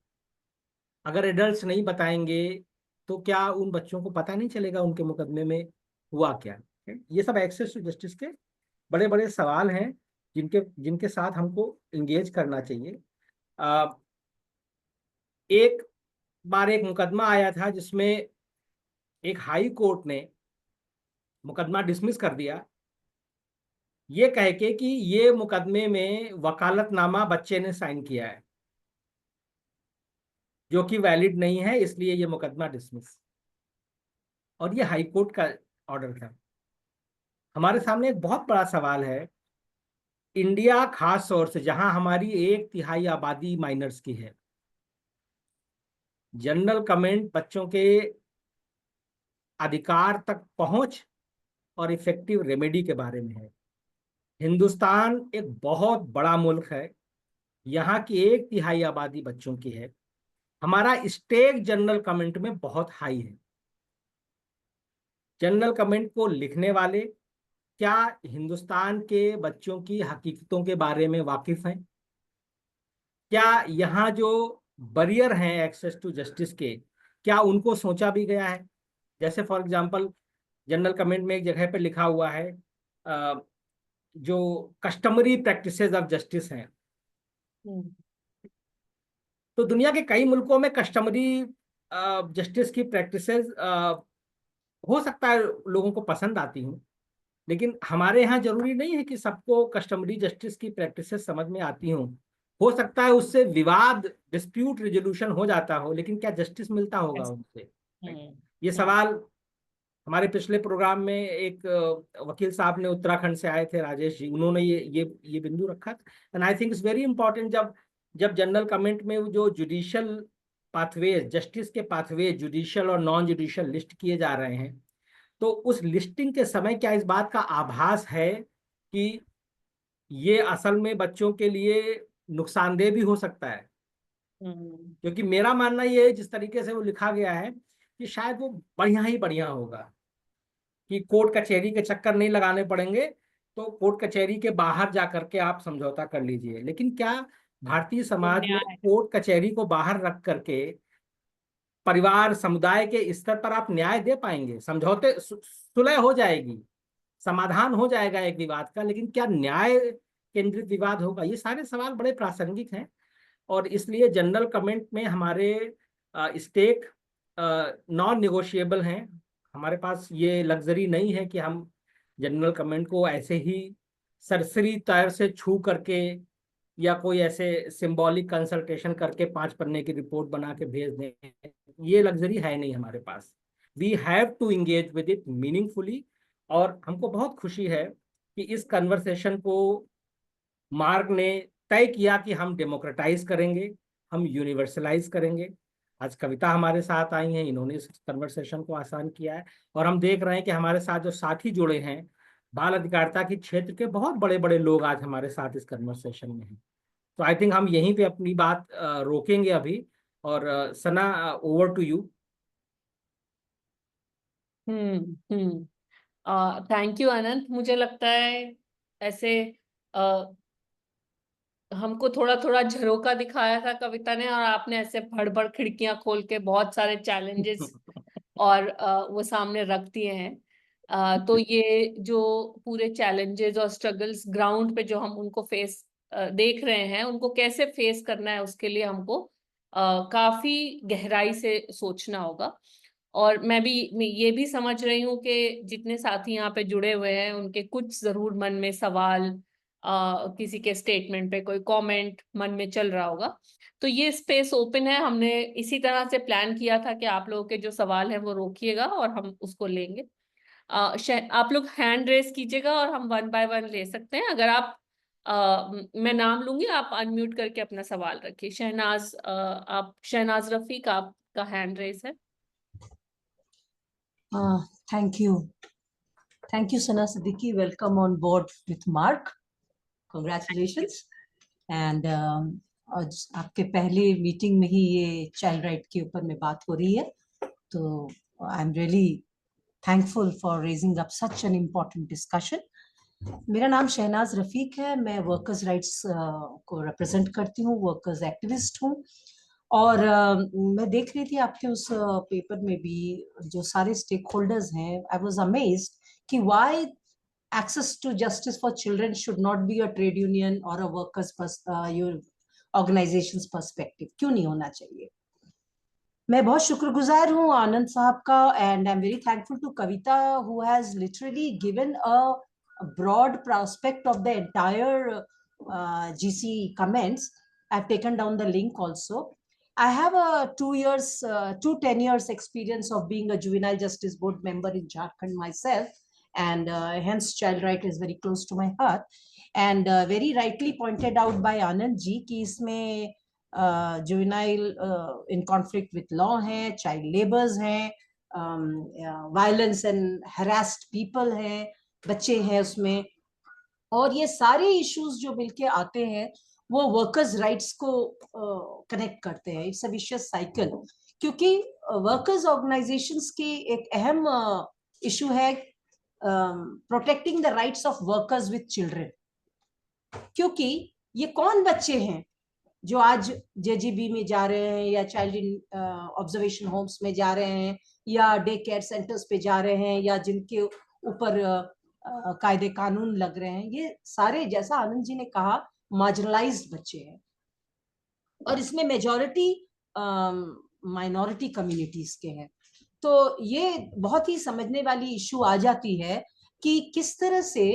अगर एडल्ट्स नहीं बताएंगे तो क्या उन बच्चों को पता नहीं चलेगा उनके मुकदमे में हुआ क्या? ये सब एक्सेस टू जस्टिस के बड़े बड़े सवाल हैं जिनके जिनके साथ हमको इंगेज करना चाहिए। एक बार एक मुकदमा आया था जिसमें एक हाई कोर्ट ने मुकदमा डिसमिस कर दिया ये कह के कि ये मुकदमे में वकालतनामा बच्चे ने साइन किया है जो कि वैलिड नहीं है, इसलिए ये मुकदमा डिसमिस। और ये हाई कोर्ट का ऑर्डर था। हमारे सामने एक बहुत बड़ा सवाल है, इंडिया खास तौर से जहां हमारी 1/3 आबादी माइनर्स की है, जनरल कमेंट बच्चों के अधिकार तक पहुंच और इफेक्टिव रेमेडी के बारे में है। हिंदुस्तान एक बहुत बड़ा मुल्क है, यहाँ की 1/3 आबादी बच्चों की है, हमारा स्टेक जनरल कमेंट में बहुत हाई है। जनरल कमेंट को लिखने वाले क्या हिंदुस्तान के बच्चों की हकीकतों के बारे में वाकिफ हैं? क्या यहाँ जो बैरियर हैं एक्सेस टू जस्टिस के, क्या उनको सोचा भी गया है? जैसे फॉर एग्जांपल जनरल कमेंट में एक जगह पे लिखा हुआ है जो कस्टमरी प्रैक्टिसेस ऑफ जस्टिस हैं। तो दुनिया के कई मुल्कों में कस्टमरी जस्टिस की प्रैक्टिसेस हो सकता है लोगों को पसंद आती हूँ, लेकिन हमारे यहाँ जरूरी नहीं है कि सबको कस्टमरी जस्टिस की प्रैक्टिसेस समझ में आती हों। हो सकता है उससे विवाद, डिस्प्यूट रिजोल्यूशन हो जाता हो, लेकिन क्या जस्टिस मिलता होगा उनसे? ये सवाल हमारे पिछले प्रोग्राम में एक वकील साहब ने उत्तराखंड से आए थे, राजेश जी, उन्होंने ये बिंदु रखा था। And I think it's very important, जब जनरल कमेंट में जो जुडिशियल पाथवे, जस्टिस के पाथवे जुडिशियल और नॉन जुडिशियल लिस्ट किए जा रहे हैं, तो उस लिस्टिंग के समय क्या इस बात का आभास है कि ये असल में बच्चों के लिए नुकसानदेह भी हो सकता है? क्योंकि मेरा मानना ये है जिस तरीके से वो लिखा गया है कि शायद वो बढ़िया ही बढ़िया होगा कि कोर्ट कचहरी के चक्कर नहीं लगाने पड़ेंगे, तो कोर्ट कचहरी के बाहर जा करके आप समझौता कर लीजिए। लेकिन क्या भारतीय समाज में कोर्ट कचहरी को बाहर रख करके परिवार समुदाय के स्तर पर आप न्याय दे पाएंगे? समझौते सुलह हो जाएगी, समाधान हो जाएगा एक विवाद का, लेकिन क्या न्याय केंद्रित विवाद होगा? ये सारे सवाल बड़े प्रासंगिक हैं और इसलिए जनरल कमेंट में हमारे स्टेक नॉन निगोशिएबल हैं। हमारे पास ये लग्जरी नहीं है कि हम जनरल कमेंट को ऐसे ही सरसरी तौर से छू करके या कोई ऐसे सिंबॉलिक कंसल्टेशन करके 5 पन्ने की रिपोर्ट बना के भेज दें। ये लग्जरी है नहीं हमारे पास। We have to engage with it meaningfully. और हमको बहुत खुशी है कि इस कन्वर्सेशन को मार्ग ने तय किया कि हम डेमोक्रेटाइज करेंगे, हम यूनिवर्सलाइज करेंगे। आज कविता हमारे साथ आई हैं, इन्होंने इस कन्वर्सेशन को आसान किया है और हम देख रहे हैं कि हमारे साथ जो साथी जुड़े हैं बाल अधिकारिता के क्षेत्र के बहुत बड़े बड़े लोग आज हमारे साथ इस कन्वर्सेशन में हैं। तो आई थिंक हम यहीं पे अपनी बात रोकेंगे अभी। और Sana, over to you. Thank you Anant. मुझे लगता है ऐसे हमको थोड़ा थोड़ा झरोका दिखाया था कविता ने, और आपने ऐसे भड़ भड़ खिड़कियां खोल के बहुत सारे चैलेंजेस और वो सामने रख दिए हैं। तो ये जो पूरे चैलेंजेस और स्ट्रगल्स ग्राउंड पे जो हम उनको फेस देख रहे हैं, उनको कैसे फेस करना है, उसके लिए हमको काफी गहराई से सोचना होगा। और मैं ये भी समझ रही हूँ कि जितने साथी यहाँ पे जुड़े हुए हैं उनके कुछ जरूर मन में सवाल, किसी के स्टेटमेंट पे कोई कमेंट मन में चल रहा होगा। तो ये स्पेस ओपन है। हमने इसी तरह से प्लान किया था कि आप लोगों के जो सवाल हैं वो रोकिएगा और हम उसको लेंगे। आप लोग हैंड रेस कीजिएगा और हम 1 बाय 1 ले सकते हैं। अगर आप मैं नाम लूंगी, आप अनम्यूट करके अपना सवाल रखिए। शहनाज, आप शहनाज रफीक, आपका हैंड रेस है। Thank you. Thank you, Sana Siddiqui. Welcome on board with MARG. Congratulations. And आज आपके पहले मीटिंग में ही ये चाइल्ड राइट के ऊपर में बात हो रही है, तो I am really thankful for raising up such an important discussion. मेरा नाम शहनाज रफीक है, मैं वर्कर्स राइट्स को रिप्रेजेंट करती हूँ, वर्कर्स एक्टिविस्ट हूँ। और मैं देख रही थी आपके उस पेपर में भी जो सारे स्टेक होल्डर्स हैं, आई वाज अमेज्ड कि why access to justice for children should not be a trade union or a workers organization's perspective. क्यों नहीं होना चाहिए? मैं बहुत शुक्रगुजार हूँ आनंद साहब का, and I'm very thankful to Kavita who has literally given a broad prospect of the entire GC comments. I've taken down the link also. I have a 2 10 years experience of being a juvenile justice board member in Jharkhand myself, and hence child right is very close to my heart. And very rightly pointed out by Anand ji कि इसमें juvenile in conflict with law है, child labors है, violence and harassed people है, बच्चे हैं उसमें, और ये सारे issues जो मिलके आते हैं वो वर्कर्स राइट्स को कनेक्ट करते हैं. इट्स अ विशियस साइकिल, क्योंकि वर्कर्स ऑर्गेनाइजेशंस की एक अहम इशू है protecting the rights of workers with children. क्योंकि ये कौन बच्चे हैं जो आज जेजीबी में जा रहे हैं या चाइल्ड इन ऑब्जर्वेशन होम्स में जा रहे हैं या डे केयर सेंटर्स पे जा रहे हैं या जिनके ऊपर कायदे कानून लग रहे हैं, ये सारे जैसा आनंद जी ने कहा मार्जिनलाइज्ड बच्चे हैं. और इसमें मेजॉरिटी माइनॉरिटी कम्युनिटीज के हैं. तो ये बहुत ही समझने वाली इशू आ जाती है कि किस तरह से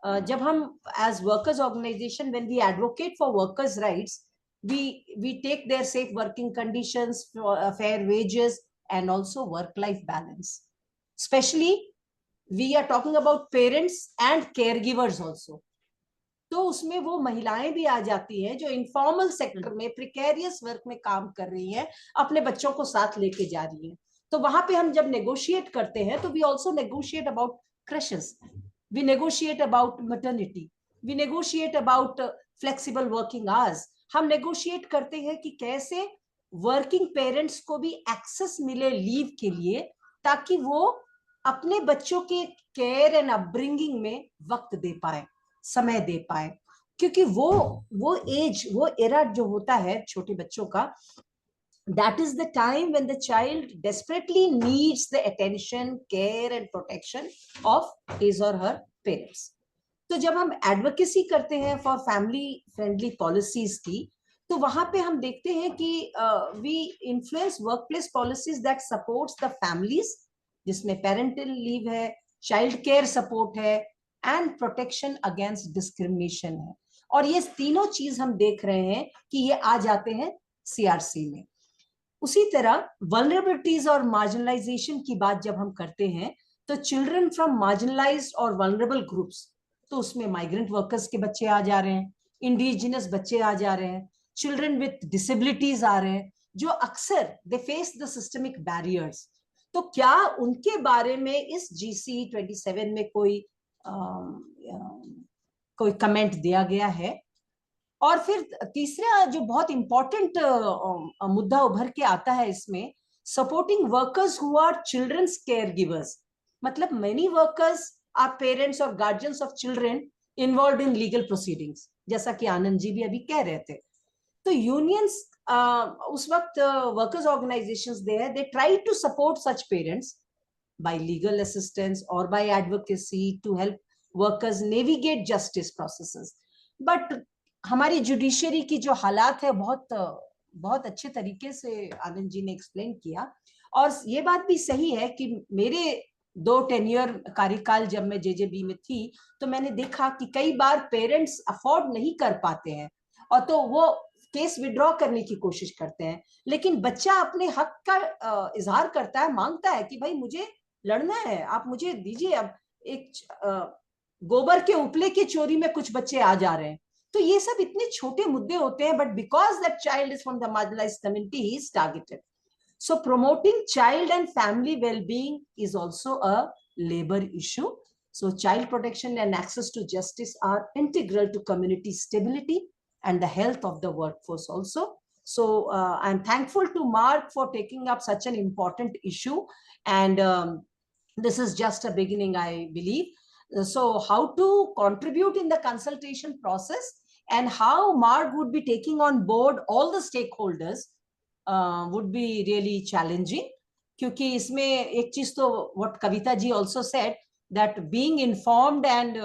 जब हम as workers organisation when we advocate for workers rights, we take their safe working conditions, fair wages, and also work-life balance. Especially, we are talking about parents and caregivers also. तो उसमें वो महिलाएं भी आ जाती हैं जो इनफॉर्मल सेक्टर में precarious work में काम कर रही हैं, अपने बच्चों को साथ लेके जा रही हैं. तो वहां पे हम जब नेगोशिएट करते हैं तो we also negotiate about creches, we negotiate about maternity, we negotiate about flexible working hours. हम नेगोशिएट करते हैं कि कैसे वर्किंग पेरेंट्स को भी एक्सेस मिले लीव के लिए, ताकि वो अपने बच्चों के केयर एंड अपब्रिंगिंग में वक्त दे पाए, समय दे पाए. क्योंकि वो एज, वो एरा जो होता है छोटे बच्चों का, that is the time when the child desperately needs the attention, care and protection of his or her parents. तो जब हम एडवोकेसी करते हैं फॉर फैमिली फ्रेंडली पॉलिसीज की, तो वहां पे हम देखते हैं कि we influence workplace policies that supports the families, जिसमें पेरेंटल लीव है, चाइल्ड केयर सपोर्ट है एंड प्रोटेक्शन अगेंस्ट डिस्क्रिमिनेशन है. और ये तीनों चीज हम देख रहे हैं कि ये आ जाते हैं सीआरसी में. उसी तरह वल्नरेबिलिटीज और मार्जिनलाइजेशन की बात जब हम करते हैं तो चिल्ड्रन फ्रॉम मार्जिनलाइज्ड और वल्नरेबल ग्रुप्स, तो उसमें माइग्रेंट वर्कर्स के बच्चे आ जा रहे हैं, इंडिजिनस बच्चे आ जा रहे हैं, चिल्ड्रन विद डिसेबिलिटीज आ रहे हैं, जो अक्सर they face the systemic barriers. तो क्या उनके बारे में इस GC 27 में कोई कमेंट दिया गया है? और फिर तीसरा जो बहुत इंपॉर्टेंट मुद्दा उभर के आता है इसमें, supporting workers who are children's care givers. मतलब मेनी वर्कर्स आर पेरेंट्स और guardians of children involved in legal proceedings, जैसा कि आनंद जी भी अभी कह रहे थे. तो यूनियंस उस वक्त workers organisations they try to support such parents by legal assistance or by advocacy to help workers navigate justice processes. But हमारी जुडिशरी की जो हालात है बहुत अच्छे तरीके से आनंद जी ने एक्सप्लेन किया. और ये बात भी सही है कि मेरे 2 टेन्योर कार्यकाल जब मैं जेजेबी में थी तो मैंने देखा कि कई बार पेरेंट्स अफोर्ड नहीं कर पाते हैं और तो वो केस विड्रॉ करने की कोशिश करते हैं, लेकिन बच्चा अपने हक का इजहार करता है, मांगता है कि भाई मुझे लड़ना है, आप मुझे दीजिए. अब एक गोबर के उपले की चोरी में कुछ बच्चे आ जा रहे हैं. तो ये सब इतने छोटे मुद्दे होते हैं, but because that child is from the marginalised community he is targeted. So promoting child and family well-being is also a labor issue. So child protection and access to justice are integral to community stability and the health of the workforce also. So I'm thankful to MARG for taking up such an important issue. And This is just a beginning, I believe. So how to contribute in the consultation process and how MARG would be taking on board all the stakeholders would be really challenging. क्योंकि इसमें एक चीज तो what Kavita ji also said, that being informed and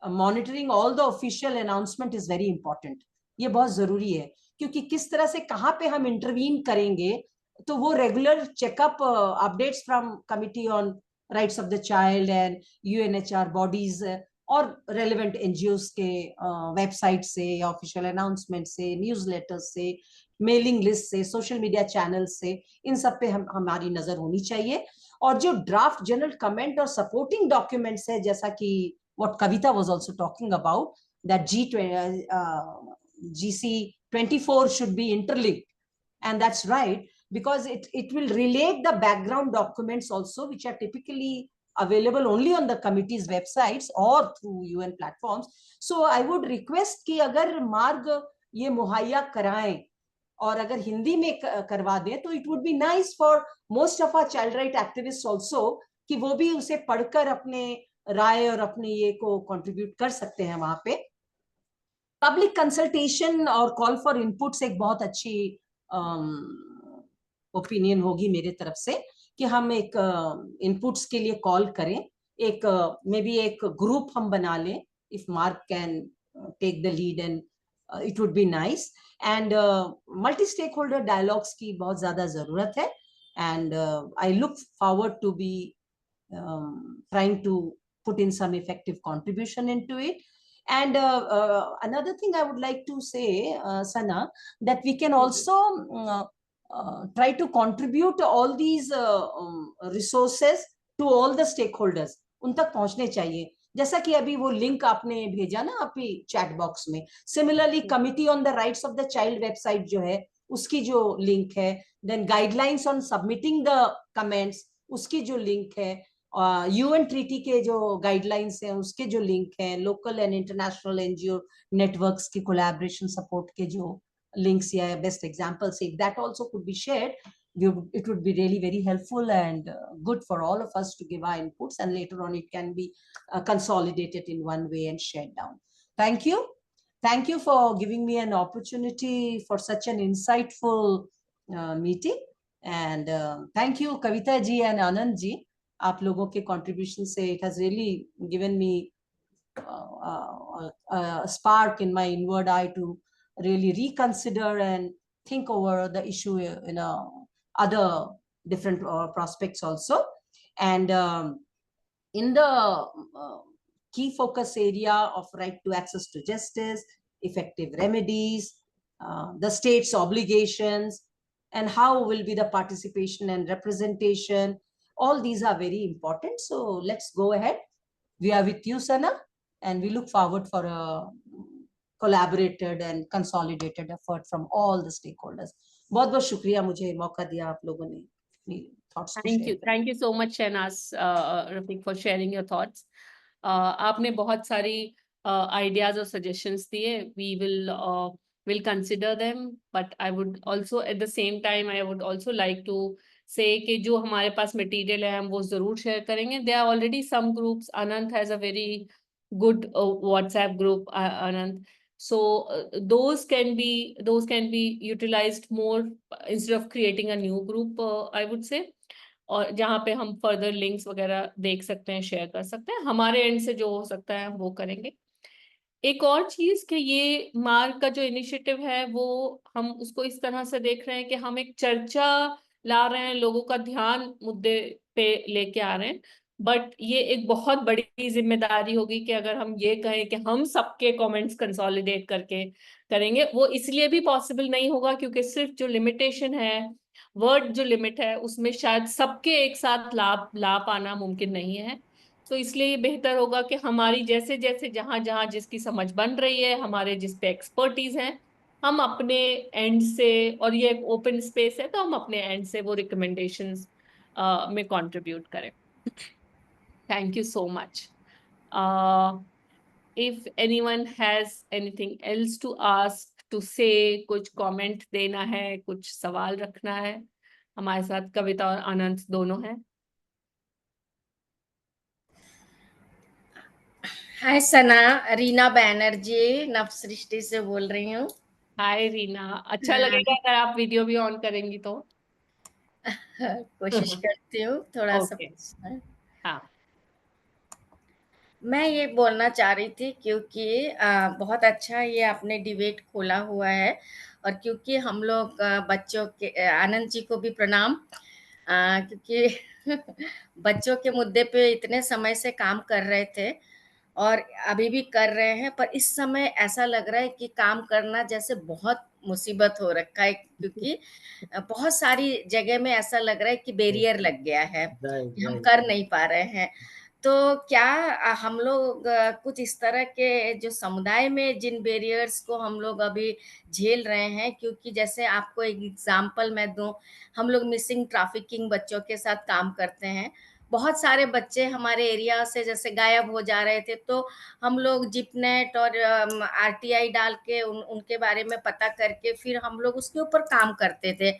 monitoring all the official announcement is very important. ये बहुत जरूरी है, क्योंकि किस तरह से कहाँ पे हम intervene करेंगे, तो वो regular checkup updates from Committee on Rights of the Child and UNHR bodies और relevant NGOs के website से या official announcement से, newsletters से, mailing list से, social media channels से, इन सब पे हमारी नजर होनी चाहिए. और जो draft general comment और supporting documents है, जैसा कि what Kavita was also talking about, that GC24 should be interlinked, and that's right, because it will relate the background documents also, which are typically available only on the committee's websites or through UN platforms. So I would request कि अगर मार्ग ये मुहैया कराएं और अगर हिंदी में करवा दें, तो it would be nice for most of our child right activists also कि वो भी उसे पढ़कर अपने राय और अपने ये को contribute कर सकते हैं वहां पे. पब्लिक कंसल्टेशन और कॉल फॉर इनपुट्स एक बहुत अच्छी ओपिनियन होगी मेरे तरफ से कि हम एक इनपुट्स के लिए कॉल करें, एक मे बी एक ग्रुप हम बना लें, if Mark can take the lead, and it would be nice. And multi stakeholder dialogues की बहुत ज्यादा जरूरत है, and I look forward to be trying to put in some effective contribution into it. And another thing I would like to say, Sana, that we can also try to contribute all these resources to all the stakeholders. उन तक पहुंचने चाहिए, जैसा कि अभी वो link आपने भेजा ना आपकी चैट बॉक्स में. Similarly committee on the rights of the child website जो है, उसकी जो लिंक है, then guidelines on submitting the comments, उसकी जो लिंक है, यूएन ट्रीटी के जो गाइडलाइंस हैं उसके जो लिंक हैं, local and international NGO networks के कोलैबोरेशन सपोर्ट के जो links या best examples, if that also could be shared, it would be really very helpful and good for all of us to give our inputs, and later on it can be consolidated in one way and shared down. Thank you. Thank you for giving me an opportunity for such an insightful meeting, and thank you Kavita ji and Anand ji. आप लोगों के contribution से it has really given me a spark in my inward eye to really reconsider and think over the issue in other different prospects also. And in the key focus area of right to access to justice, effective remedies, the state's obligations, and how will be the participation and representation, all these are very important. So let's go ahead. We are with you, Sana, and we look forward for a collaborated and consolidated effort from all the stakeholders. बहुत बहुत शुक्रिया मुझे मौका दिया आप लोगों ने thoughts. Thank you so much Shahnaz, Rafiq, for sharing your thoughts. आपने बहुत सारी ideas or suggestions दिए. We will consider them, but I would also at the same time I would also like to say कि जो हमारे पास material है हम वो जरूर share करेंगे. There are already some groups. Anant has a very good WhatsApp group, Anant. So those can be utilized more instead of creating a new group, I would say. और जहाँ पे हम फर्दर लिंक्स वगैरह देख सकते हैं, share कर सकते हैं. हमारे एंड से जो हो सकता है वो करेंगे. एक और चीज कि ये मार्ग का जो इनिशिएटिव है वो हम उसको इस तरह से देख रहे हैं कि हम एक चर्चा ला रहे हैं, लोगों का ध्यान मुद्दे पे लेके आ रहे हैं. बट ये एक बहुत बड़ी जिम्मेदारी होगी कि अगर हम ये कहें कि हम सबके कमेंट्स कंसोलिडेट करके करेंगे, वो इसलिए भी पॉसिबल नहीं होगा क्योंकि सिर्फ जो लिमिटेशन है, वर्ड जो लिमिट है, उसमें शायद सबके एक साथ ला पाना मुमकिन नहीं है. तो इसलिए ये बेहतर होगा कि हमारी जैसे जैसे जहां जहां जिसकी समझ बन रही है, हमारे जिस पे एक्सपर्टीज हैं, हम अपने एंड से, और ये एक ओपन स्पेस है तो हम अपने एंड से वो रिकमेंडेशंस में कंट्रीब्यूट करें. Thank you so much. If anyone has anything else to ask, to say, कुछ कमेंट देना है, कुछ सवाल रखना है, हमारे साथ कविता और आनंद दोनों हैं. हाय सना, रीना बैनर्जी नव सृष्टि से बोल रही हूँ। हाय रीना, अच्छा हाँ, लगेगा अगर आप वीडियो भी ऑन करेंगी तो। कोशिश करती हूँ थोड़ा सा ओके। पूछना है। हाँ। मैं ये बोलना चाह रही थी क्योंकि बहुत अच्छा ये आपने डिबेट खोला हुआ है, और क्योंकि हम लोग बच्चों के आनंद जी को भी प्रणाम, क्योंकि बच्चों के मुद्दे पे इतने समय से काम कर रहे थे और अभी भी कर रहे हैं, पर इस समय ऐसा लग रहा है कि काम करना जैसे बहुत मुसीबत हो रखा है, क्योंकि बहुत सारी जगह में ऐसा लग रहा है कि बैरियर लग गया है कि हम कर नहीं पा रहे हैं। तो क्या हम लोग कुछ इस तरह के जो समुदाय में जिन बैरियर्स को हम लोग अभी झेल रहे हैं, क्योंकि जैसे आपको एक एग्जांपल मैं दूं, हम लोग मिसिंग ट्रैफिकिंग बच्चों के साथ काम करते हैं। बहुत सारे बच्चे हमारे एरिया से जैसे गायब हो जा रहे थे, तो हम लोग जिपनेट और आरटीआई डाल के उनके बारे में पता करके फिर हम लोग उसके ऊपर काम करते थे।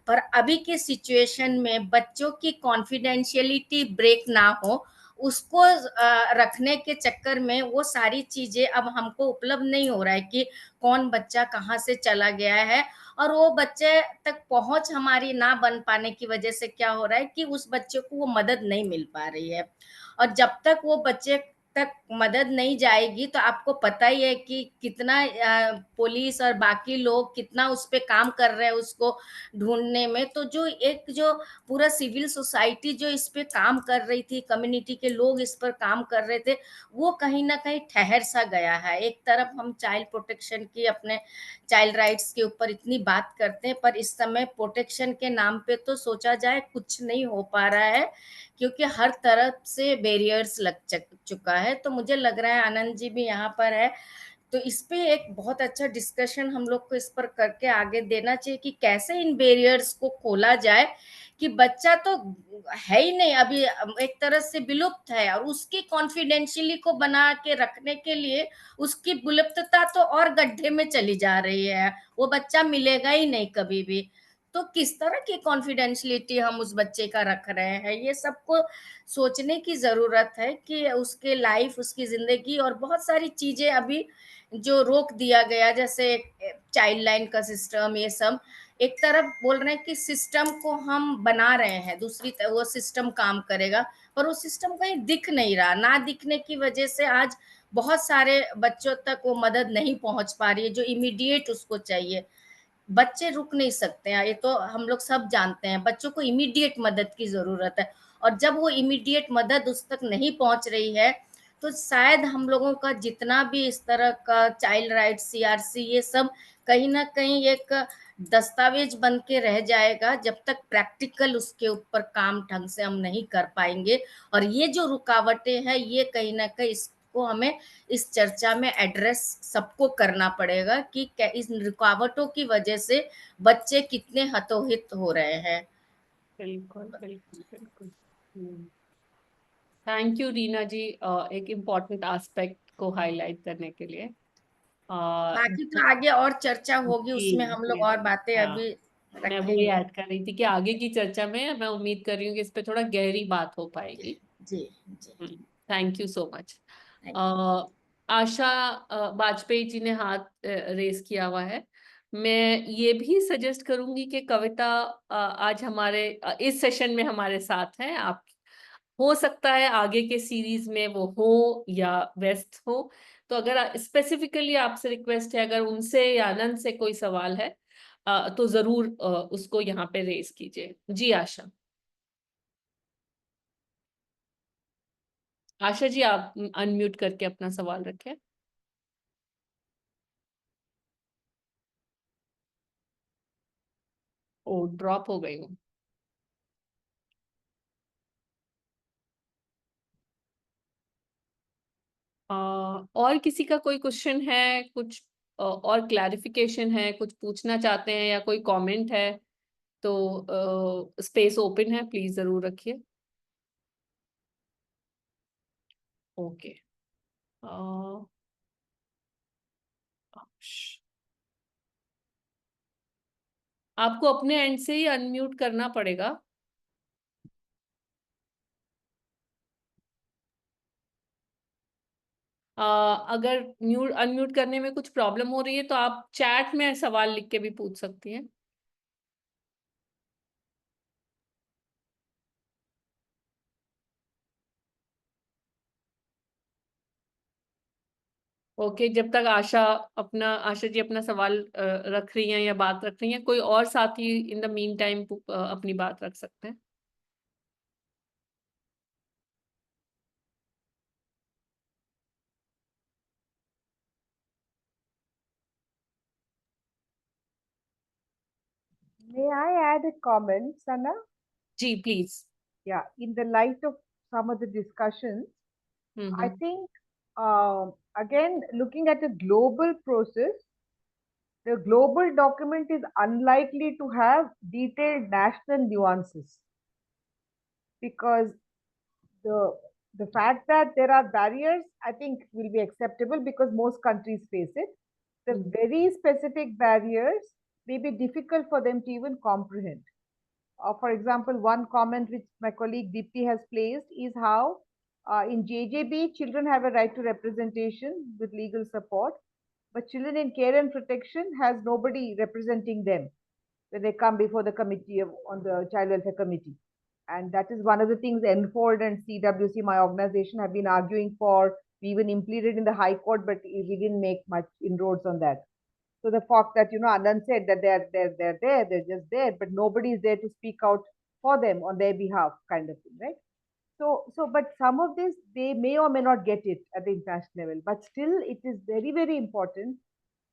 पर अभी के सिचुएशन में बच्चों की कॉन्फिडेंशियलिटी ब्रेक ना हो, उसको रखने के चक्कर में वो सारी चीजें अब हमको उपलब्ध नहीं हो रहा है कि कौन बच्चा कहाँ से चला गया है, और वो बच्चे तक पहुंच हमारी ना बन पाने की वजह से क्या हो रहा है कि उस बच्चे को वो मदद नहीं मिल पा रही है। और जब तक वो बच्चे तक मदद नहीं जाएगी, तो आपको पता ही है कि कितना पुलिस और बाकी लोग कितना उस पे काम कर रहे हैं उसको ढूंढने में। तो जो पूरा सिविल सोसाइटी जो इस पे काम कर रही थी, कम्युनिटी के लोग इस पर काम कर रहे थे, वो कहीं ना कहीं ठहर सा गया है। एक तरफ हम चाइल्ड प्रोटेक्शन की, अपने चाइल्ड राइट्स के ऊपर इतनी बात करते हैं, पर इस समय प्रोटेक्शन के नाम पे तो सोचा जाए कुछ नहीं हो पा रहा है, क्योंकि हर तरफ से बैरियर्स लग चुका है। तो मुझे लग रहा है आनंद जी भी यहाँ पर है, तो इस पे एक बहुत अच्छा डिस्कशन हम लोग को इस पर करके आगे देना चाहिए कि कैसे इन बैरियर्स को खोला जाए, कि बच्चा तो है ही नहीं अभी, एक तरह से विलुप्त है, और उसकी कॉन्फिडेंशियली को बना के रखने के लिए उसकी विलुप्तता तो और गड्ढे में चली जा रही है, वो बच्चा मिलेगा ही नहीं कभी भी। तो किस तरह की कॉन्फिडेंशियलिटी हम उस बच्चे का रख रहे हैं, ये सबको सोचने की जरूरत है कि उसके लाइफ, उसकी जिंदगी और बहुत सारी चीजें अभी जो रोक दिया गया, जैसे चाइल्ड लाइन का सिस्टम, ये सब एक तरफ बोल रहे हैं कि सिस्टम को हम बना रहे हैं, दूसरी तरफ वो सिस्टम काम करेगा, पर वो सिस्टम कहीं दिख नहीं रहा। ना दिखने की वजह से आज बहुत सारे बच्चों तक वो मदद नहीं पहुंच पा रही है जो इमीडिएट उसको चाहिए। बच्चे रुक नहीं सकते हैं, ये तो हम लोग सब जानते हैं, बच्चों को इमीडिएट मदद की जरूरत है, और जब वो इमीडिएट मदद उस तक नहीं पहुंच रही है, तो शायद हम लोगों का जितना भी इस तरह का चाइल्ड राइट, सीआरसी, ये सब कहीं ना कहीं एक दस्तावेज बन के रह जाएगा, जब तक प्रैक्टिकल उसके ऊपर काम ढंग से हम नहीं कर पाएंगे। और ये जो रुकावटें हैं, ये कहीं ना कहीं इसको हमें इस चर्चा में एड्रेस सबको करना पड़ेगा कि इस रुकावटों की वजह से बच्चे कितने हतोहित हो रहे हैं। बिल्कुल बिल्कुल बिल्कुल। थैंक यू रीना जी, एक इम्पॉर्टेंट एस्पेक्ट को हाईलाइट करने के लिए। बाकी तो आगे और चर्चा होगी, उसमें हम लोग और बातें हाँ, अभी मैं वही रखेंगे। ऐड कर रही थी कि आगे की चर्चा में मैं उम्मीद कर रही हूँ कि इस पे थोड़ा गहरी बात हो पाएगी। जी जी। Thank you so much. Thank Asha Vajpayee ji ने हाथ रेस किया हुआ है। मैं ये भी सजेस्ट करूंगी कि कविता आज हमारे इस सेशन में हमारे साथ हैं। आप हो सकता है आगे के सीरीज में वो हो या व्यस्त हो, तो अगर स्पेसिफिकली आपसे रिक्वेस्ट है, अगर उनसे या आनंद से कोई सवाल है तो जरूर उसको यहाँ पे रेस कीजिए। जी आशा। आशा जी, आप अनम्यूट करके अपना सवाल रखें। ओ, ड्रॉप हो गई हूँ। और किसी का कोई क्वेश्चन है, कुछ और क्लैरिफिकेशन है, कुछ पूछना चाहते हैं या कोई कमेंट है, तो स्पेस ओपन है, प्लीज जरूर रखिए। ओके। आपको अपने एंड से ही अनम्यूट करना पड़ेगा। अगर म्यूट अनम्यूट करने में कुछ प्रॉब्लम हो रही है तो आप चैट में सवाल लिख के भी पूछ सकती हैं। ओके, जब तक आशा जी अपना सवाल रख रही हैं या बात रख रही हैं, कोई और साथी इन द मीन टाइम अपनी बात रख सकते हैं। May I add a comment, Sana? जी please. Yeah, in the light of some of the discussions, I think, again, looking at a global process, the global document is unlikely to have detailed national nuances, because the the fact that there are barriers, I think, will be acceptable because most countries face it. The very specific barriers may be difficult for them to even comprehend. For example, one comment which my colleague Deepti has placed is how in JJB, children have a right to representation with legal support, but children in care and protection has nobody representing them when they come before the committee on the child welfare committee. And that is one of the things Enfold and CWC, my organization, have been arguing for. We even implemented in the High Court, but we didn't make much inroads on that. So the fact that, Anand said that they're just there, but nobody is there to speak out for them on their behalf, kind of thing, right? But some of this, they may or may not get it at the international level, but still it is very, very important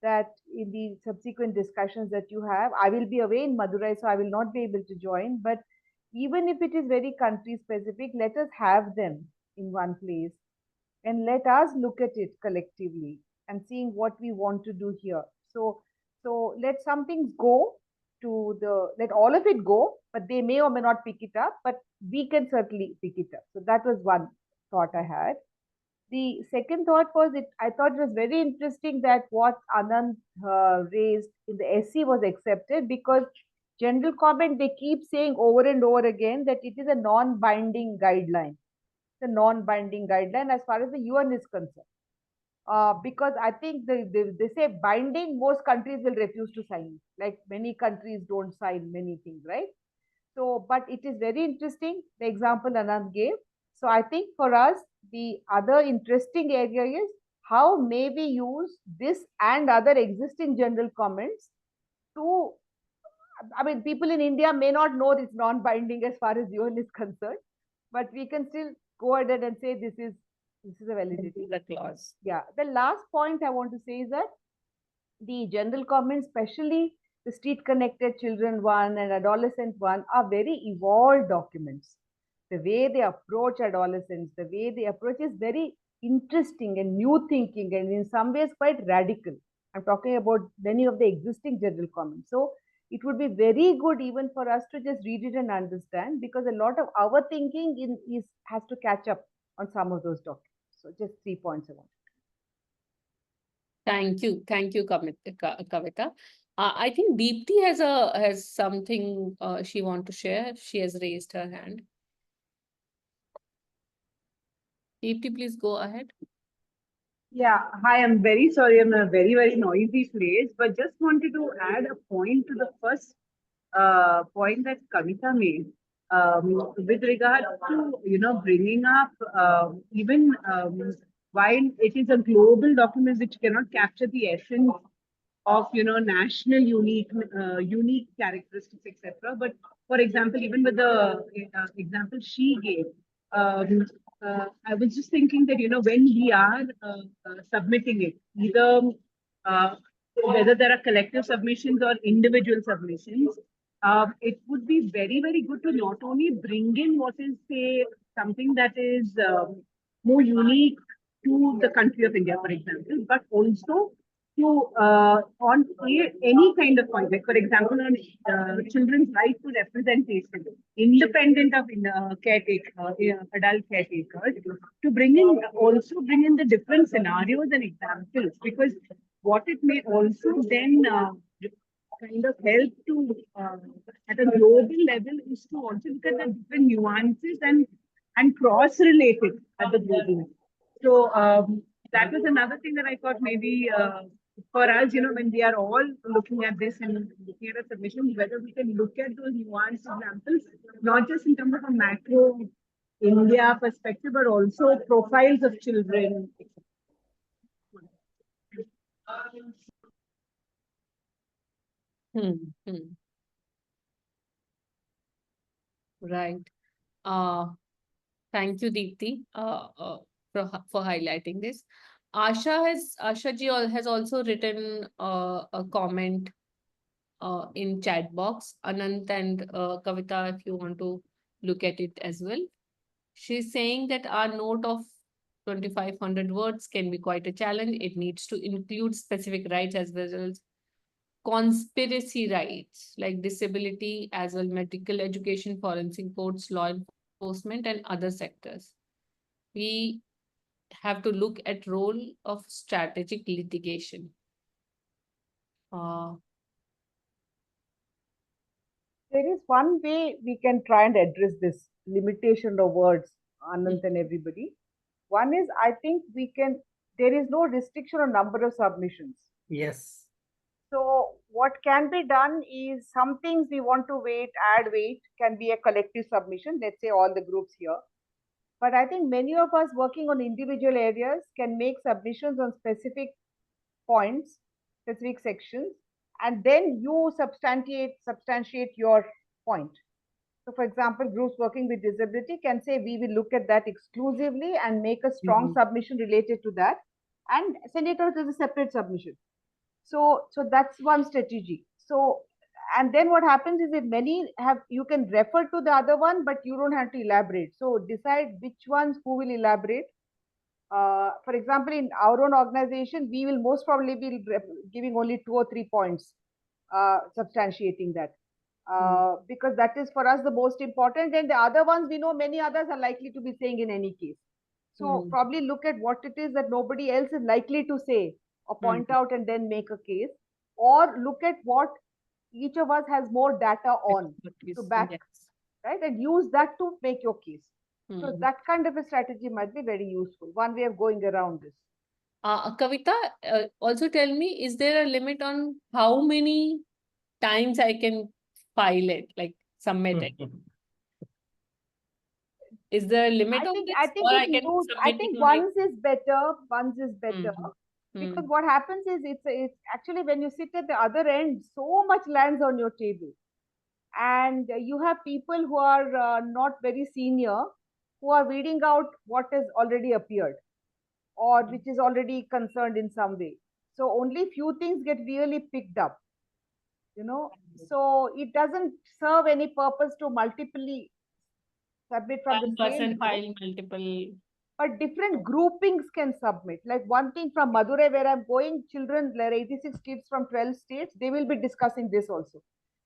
that in the subsequent discussions that you have, I will be away in Madurai, so I will not be able to join, but even if it is very country specific, let us have them in one place and let us look at it collectively and seeing what we want to do here. So let some things go let all of it go, but they may or may not pick it up, but we can certainly pick it up. So that was one thought I had. The second thought was, I thought it was very interesting that what Anand raised in the SC was accepted, because general comment, they keep saying over and over again that it is a non-binding guideline. The non-binding guideline as far as the UN is concerned. Because I think they say binding, most countries will refuse to sign. Like many countries don't sign many things, right? So, but it is very interesting, the example Anand gave. So I think for us, the other interesting area is how may we use this and other existing general comments to, I mean, people in India may not know it's non-binding as far as UN is concerned, but we can still go ahead and say this is a validity. The clause. Yeah. The last point I want to say is that the general comments, especially the street connected children one and adolescent one, are very evolved documents. The way they approach adolescents, the way they approach is very interesting and new thinking, and in some ways quite radical. I'm talking about many of the existing general comments. So it would be very good even for us to just read it and understand, because a lot of our thinking has to catch up on some of those documents. So just 3 points I want. Thank you, Kavita. I think Deepti has something she want to share. She has raised her hand. Deepti, please go ahead. Yeah, hi, I'm very sorry, I'm in a very, very noisy place, but just wanted to add a point to the first point that Kavita made, with regard to, bringing up, even while it is a global document which cannot capture the essence of, national unique characteristics, etc. But for example, even with the example she gave, I was just thinking that, when we are submitting it, either whether there are collective submissions or individual submissions, it would be very, very good to not only bring in what is, say, something that is more unique to the country of India, for example, but also to on any kind of point, like for example, on children's right to representation, independent of caretaker, adult caretakers, to bring in the different scenarios and examples, because what it may also then kind of help to at a global level is to also look at the different nuances and cross relate it at the global level. So that was another thing that I thought maybe for us, when we are all looking at this and looking at a submission, whether we can look at those nuanced examples, not just in terms of a macro India perspective, but also profiles of children. Right. Thank you, Deepti, for highlighting this. Asha ji has also written a comment in chat box. Anant and Kavita, if you want to look at it as well. She's saying that our note of 2,500 words can be quite a challenge. It needs to include specific rights as well as conspiracy rights like disability, as well medical education, forensic courts, law enforcement, and other sectors. We have to look at role of strategic litigation. There is one way we can try and address this limitation of words, Anant and everybody. One is, I think there is no restriction on number of submissions. Yes. So what can be done is, some things we want to add weight, can be a collective submission, let's say all the groups here. But I think many of us working on individual areas can make submissions on specific points, specific sections, and then you substantiate your point. So for example, groups working with disability can say, we will look at that exclusively and make a strong submission related to that and send it out as a separate submission. So that's one strategy. So, and then what happens is, if many have, you can refer to the other one, but you don't have to elaborate. So decide which ones who will elaborate. For example, in our own organization, we will most probably be giving only 2 or 3 points, substantiating that. Because that is for us the most important, and the other ones, we know many others are likely to be saying in any case. So probably look at what it is that nobody else is likely to say or point out, and then make a case, or look at what each of us has more data on to back, right, and use that to make your case. So that kind of a strategy might be very useful, one way of going around this. Kavita, also tell me, is there a limit on how many times I can file it, like submit it? Is there a limit on this? I think once is better. Because what happens is, it's actually, when you sit at the other end, so much lands on your table. And you have people who are not very senior, who are reading out what has already appeared, or which is already concerned in some way. So only few things get really picked up, so it doesn't serve any purpose to multiply submit from the same file multiple. But different groupings can submit. Like one thing from Madurai, where I'm going, children, there are 86 kids from 12 states, they will be discussing this also.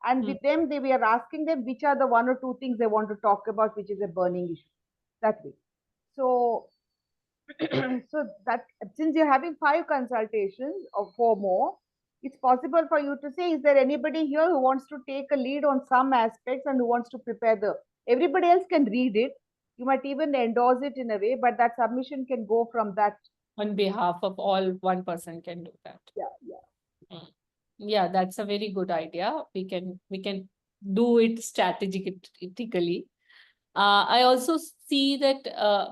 And with them, we are asking them which are the 1 or 2 things they want to talk about, which is a burning issue. That way. So, so that, since you're having 5 consultations or 4 more, it's possible for you to say, is there anybody here who wants to take a lead on some aspects and who wants to prepare everybody else can read it. You might even endorse it in a way, but that submission can go from that. On behalf of all, one person can do that. Yeah, that's a very good idea. We can do it strategically. I also see that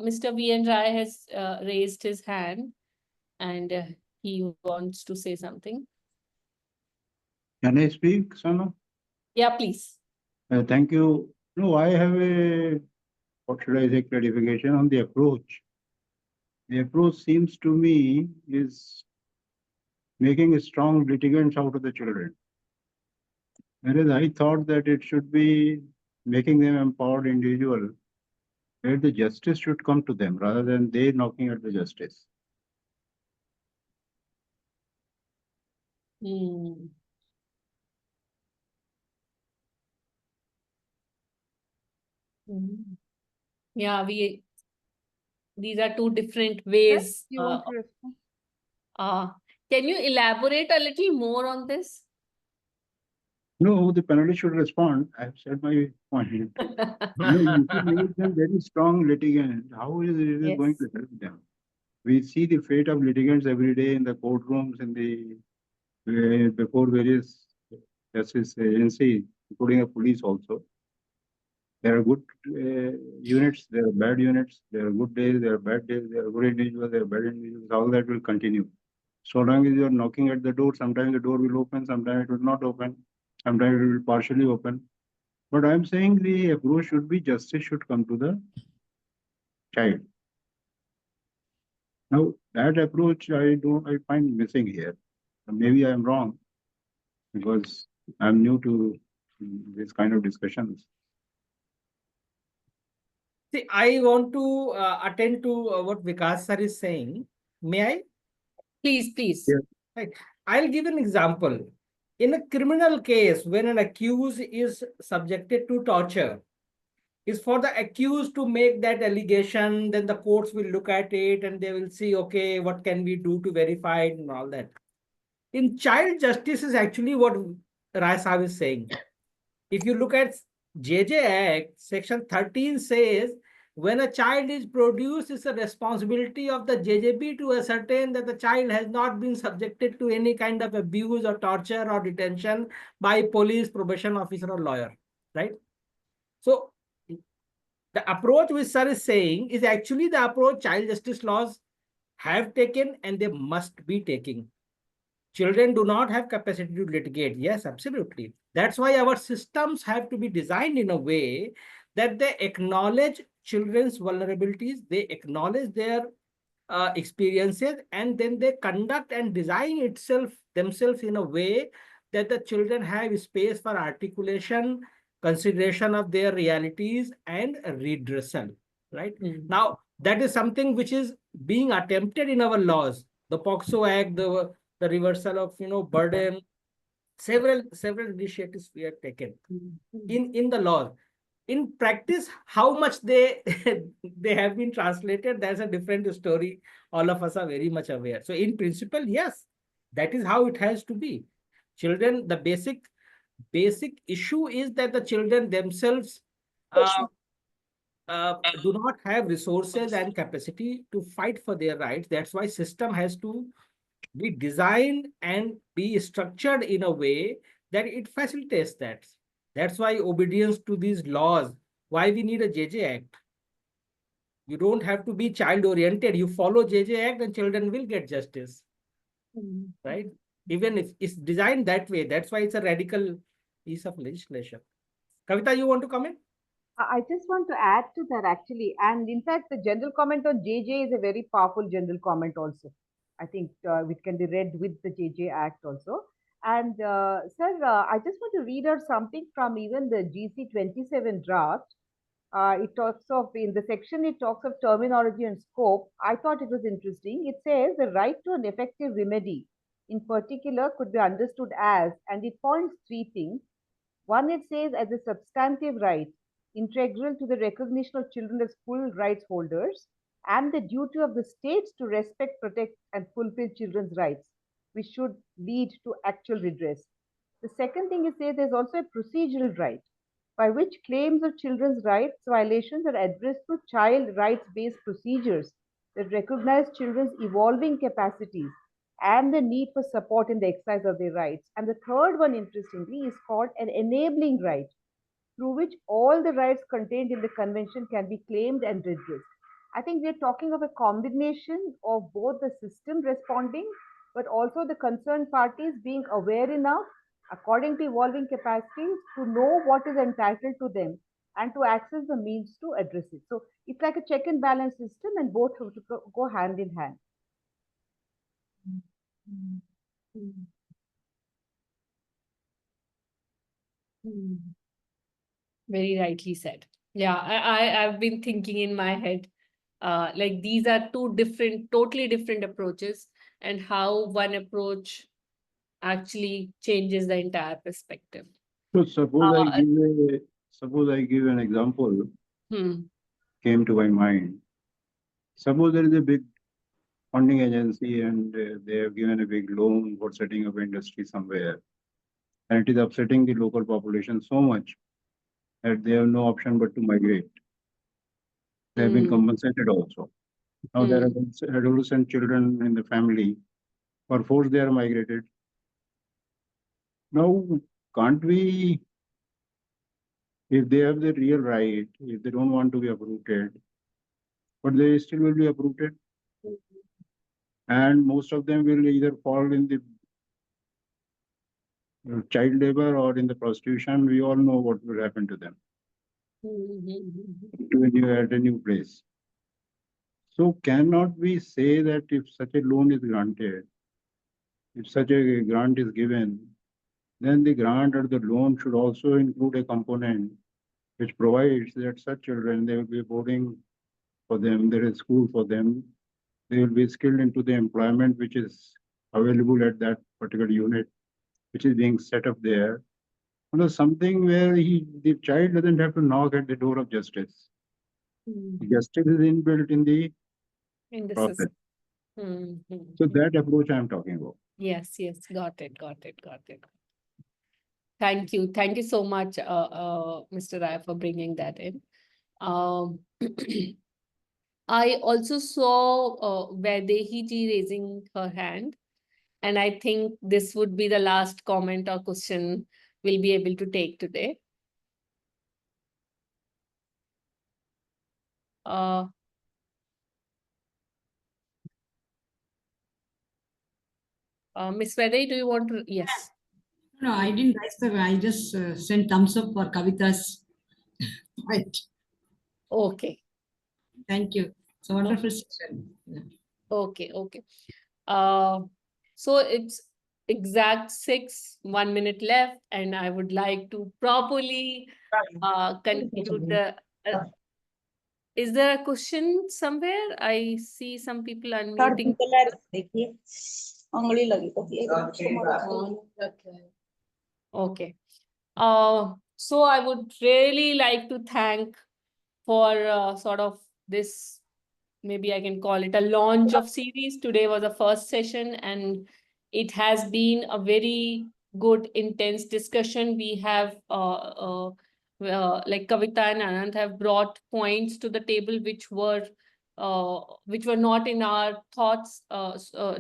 Mr. V.N. Rai has raised his hand, and he wants to say something. Can I speak, Sana? Yeah, please. Thank you. No, I have what should I say, clarification on the approach. The approach seems to me is making strong litigants out of the children. Whereas I thought that it should be making them empowered individual, where the justice should come to them rather than they knocking at the justice. Yeah, these are 2 different ways. You want to respond? Can you elaborate a little more on this? No, the panelists should respond. I have said my point. You should make them very strong litigants. How is it going to help them? We see the fate of litigants every day in the courtrooms, in the before various justice agencies, including the police also. There are good units, there are bad units, there are good days, there are bad days, there are good individuals, there are bad individuals. All that will continue. So long as you are knocking at the door, sometimes the door will open, sometimes it will not open, sometimes it will partially open. But I'm saying the approach should be justice should come to the child. Now that approach I find missing here. Maybe I'm wrong because I'm new to this kind of discussions. See, I want to attend to what Vikas sir is saying. May I? Please, please. Yeah. Right. I'll give an example. In a criminal case, when an accused is subjected to torture, is for the accused to make that allegation, then the courts will look at it and they will see, okay, what can we do to verify it and all that. In child justice is actually what Rai Saab is saying. If you look at JJ Act, section 13 says, when a child is produced, it's a responsibility of the JJB to ascertain that the child has not been subjected to any kind of abuse or torture or detention by police, probation officer or lawyer, right? So the approach which sir is saying is actually the approach child justice laws have taken and they must be taking. Children do not have capacity to litigate. Yes, absolutely. That's why our systems have to be designed in a way that they acknowledge children's vulnerabilities, they acknowledge their experiences, and then they conduct and design themselves in a way that the children have space for articulation, consideration of their realities, and redressal. Right? Now, that is something which is being attempted in our laws. The POXO Act, the reversal of burden, several initiatives we have taken in the law. In practice, how much they they have been translated, that's a different story. All of us are very much aware. So in principle, yes, that is how it has to be. Children, the basic issue is that the children themselves do not have resources and capacity to fight for their rights. That's why system has to be designed and be structured in a way that it facilitates that. That's why obedience to these laws, why we need a JJ Act. You don't have to be child oriented. You follow JJ Act and children will get justice. Right? Even if it's designed that way, that's why it's a radical piece of legislation. Kavita, you want to comment? I just want to add to that actually. And in fact, the general comment on JJ is a very powerful general comment also. I think it can be read with the JJ Act also. And sir, I just want to read out something from even the GC 27 draft. It talks of, in the section, it talks of terminology and scope. I thought it was interesting. It says the right to an effective remedy in particular could be understood as, and it points three things. One, it says as a substantive right, integral to the recognition of children as full rights holders, and the duty of the states to respect, protect, and fulfill children's rights, which should lead to actual redress. The second thing it says there's also a procedural right, by which claims of children's rights violations are addressed through child rights based procedures that recognize children's evolving capacities and the need for support in the exercise of their rights. And the third one, interestingly, is called an enabling right, through which all the rights contained in the convention can be claimed and redressed. I think we're talking of a combination of both the system responding, but also the concerned parties being aware enough, according to evolving capacities, to know what is entitled to them and to access the means to address it. So it's like a check and balance system, and both have to go hand in hand. Very rightly said. Yeah, I've been thinking in my head, like these are two different, totally different approaches, and how one approach actually changes the entire perspective. So suppose I give an example came to my mind. Suppose there is a big funding agency and they have given a big loan for setting up industry somewhere, and it is upsetting the local population so much that they have no option but to migrate. They have been compensated also. Now there are adolescent children in the family. For force they are migrated. Now, can't we, if they have the real right, if they don't want to be uprooted, but they still will be uprooted? And most of them will either fall in the child labor or in the prostitution. We all know what will happen to them at a new place. So cannot we say that if such a loan is granted, if such a grant is given, then the grant or the loan should also include a component which provides that such children, there will be boarding for them, there is school for them, they will be skilled into the employment which is available at that particular unit, which is being set up there. Something where the child doesn't have to knock at the door of justice. Justice is inbuilt in the process. So that approach I am talking about. Yes, got it. Thank you so much, Mr. Rai, for bringing that in. I also saw Vaidehi ji raising her hand, and I think this would be the last comment or question we'll be able to take today. Miss Vaidehi, do you want to? Yes. No, I didn't raise the. I just sent thumbs up for Kavita's point. Okay. Thank you. It's a wonderful session. Okay. So it's exact 1 minute left, and I would like to properly conclude the. Is there a question somewhere? I see some people unmuting. Okay. So I would really like to thank for sort of this, maybe I can call it a launch of series. Today was the first session, and it has been a very good, intense discussion. We have, like Kavita and Anant have brought points to the table which were not in our thoughts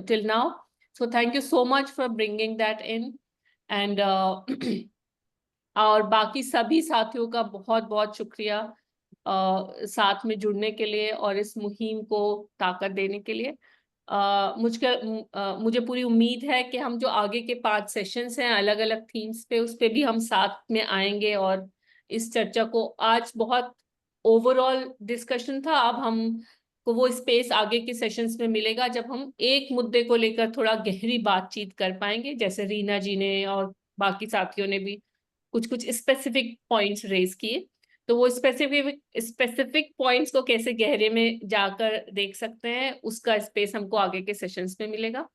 till now. So thank you so much for bringing that in. And और बाकी सभी साथियों का बहुत बहुत शुक्रिया साथ में जुड़ने के लिए और इस मुहिम को ताकत देने के लिए। मुझे पूरी उम्मीद है कि हम जो आगे के 5 सेशंस हैं अलग अलग थीम्स पे, उस पे भी हम साथ में आएंगे और इस चर्चा को, आज बहुत ओवरऑल डिस्कशन था, अब हम को वो स्पेस आगे के सेशंस में मिलेगा जब हम एक मुद्दे को लेकर थोड़ा गहरी बातचीत कर पाएंगे, जैसे रीना जी ने और बाकी साथियों ने भी कुछ स्पेसिफिक पॉइंट्स रेज किए। तो वो स्पेसिफिक पॉइंट्स को कैसे गहरे में जाकर देख सकते हैं, उसका स्पेस हमको आगे के सेशंस में मिलेगा।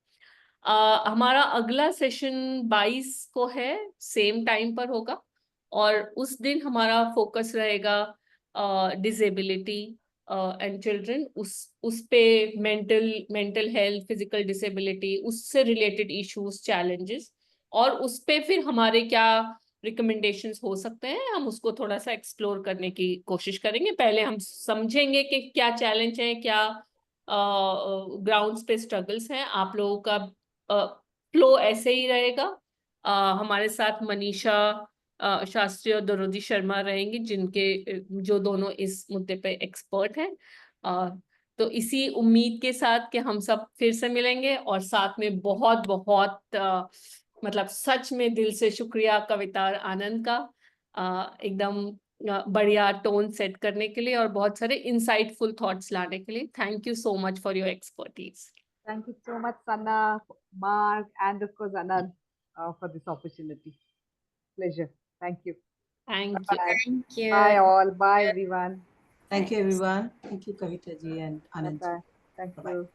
हमारा अगला सेशन 22 को है, सेम टाइम पर होगा, और उस दिन हमारा फोकस रहेगा डिसेबिलिटी एंड चिल्ड्रन, उस पे मेंटल हेल्थ, फिजिकल डिसेबिलिटी, उससे रिलेटेड इश्यूज, चैलेंजेस, और उस पे फिर हमारे क्या रिकमेंडेशंस हो सकते हैं, हम उसको थोड़ा सा एक्सप्लोर करने की कोशिश करेंगे। पहले हम समझेंगे कि क्या चैलेंज है, क्या ग्राउंड्स पे स्ट्रगल्स हैं। आप लोगों का फ्लो ऐसे ही रहेगा। हमारे साथ मनीषा शास्त्री और दरोदी शर्मा रहेंगी, जो दोनों इस मुद्दे पे एक्सपर्ट हैं। तो इसी उम्मीद के साथ कि हम सब फिर से मिलेंगे, और साथ में बहुत बहुत मतलब सच में दिल से शुक्रिया कविता और आनंद का, एकदम बढ़िया टोन सेट करने के लिए और बहुत सारे इंसाइटफुल थॉट्स लाने के लिए। Thank you so much for your expertise. Thank you so much, Sanna, Mark, and of course Anand, for this opportunity. Pleasure. Thank you. Thank you. Thank you. Bye all. Bye everyone. Thank you, everyone. Thank you, Kavita ji and Anand ji. Bye. Thank you.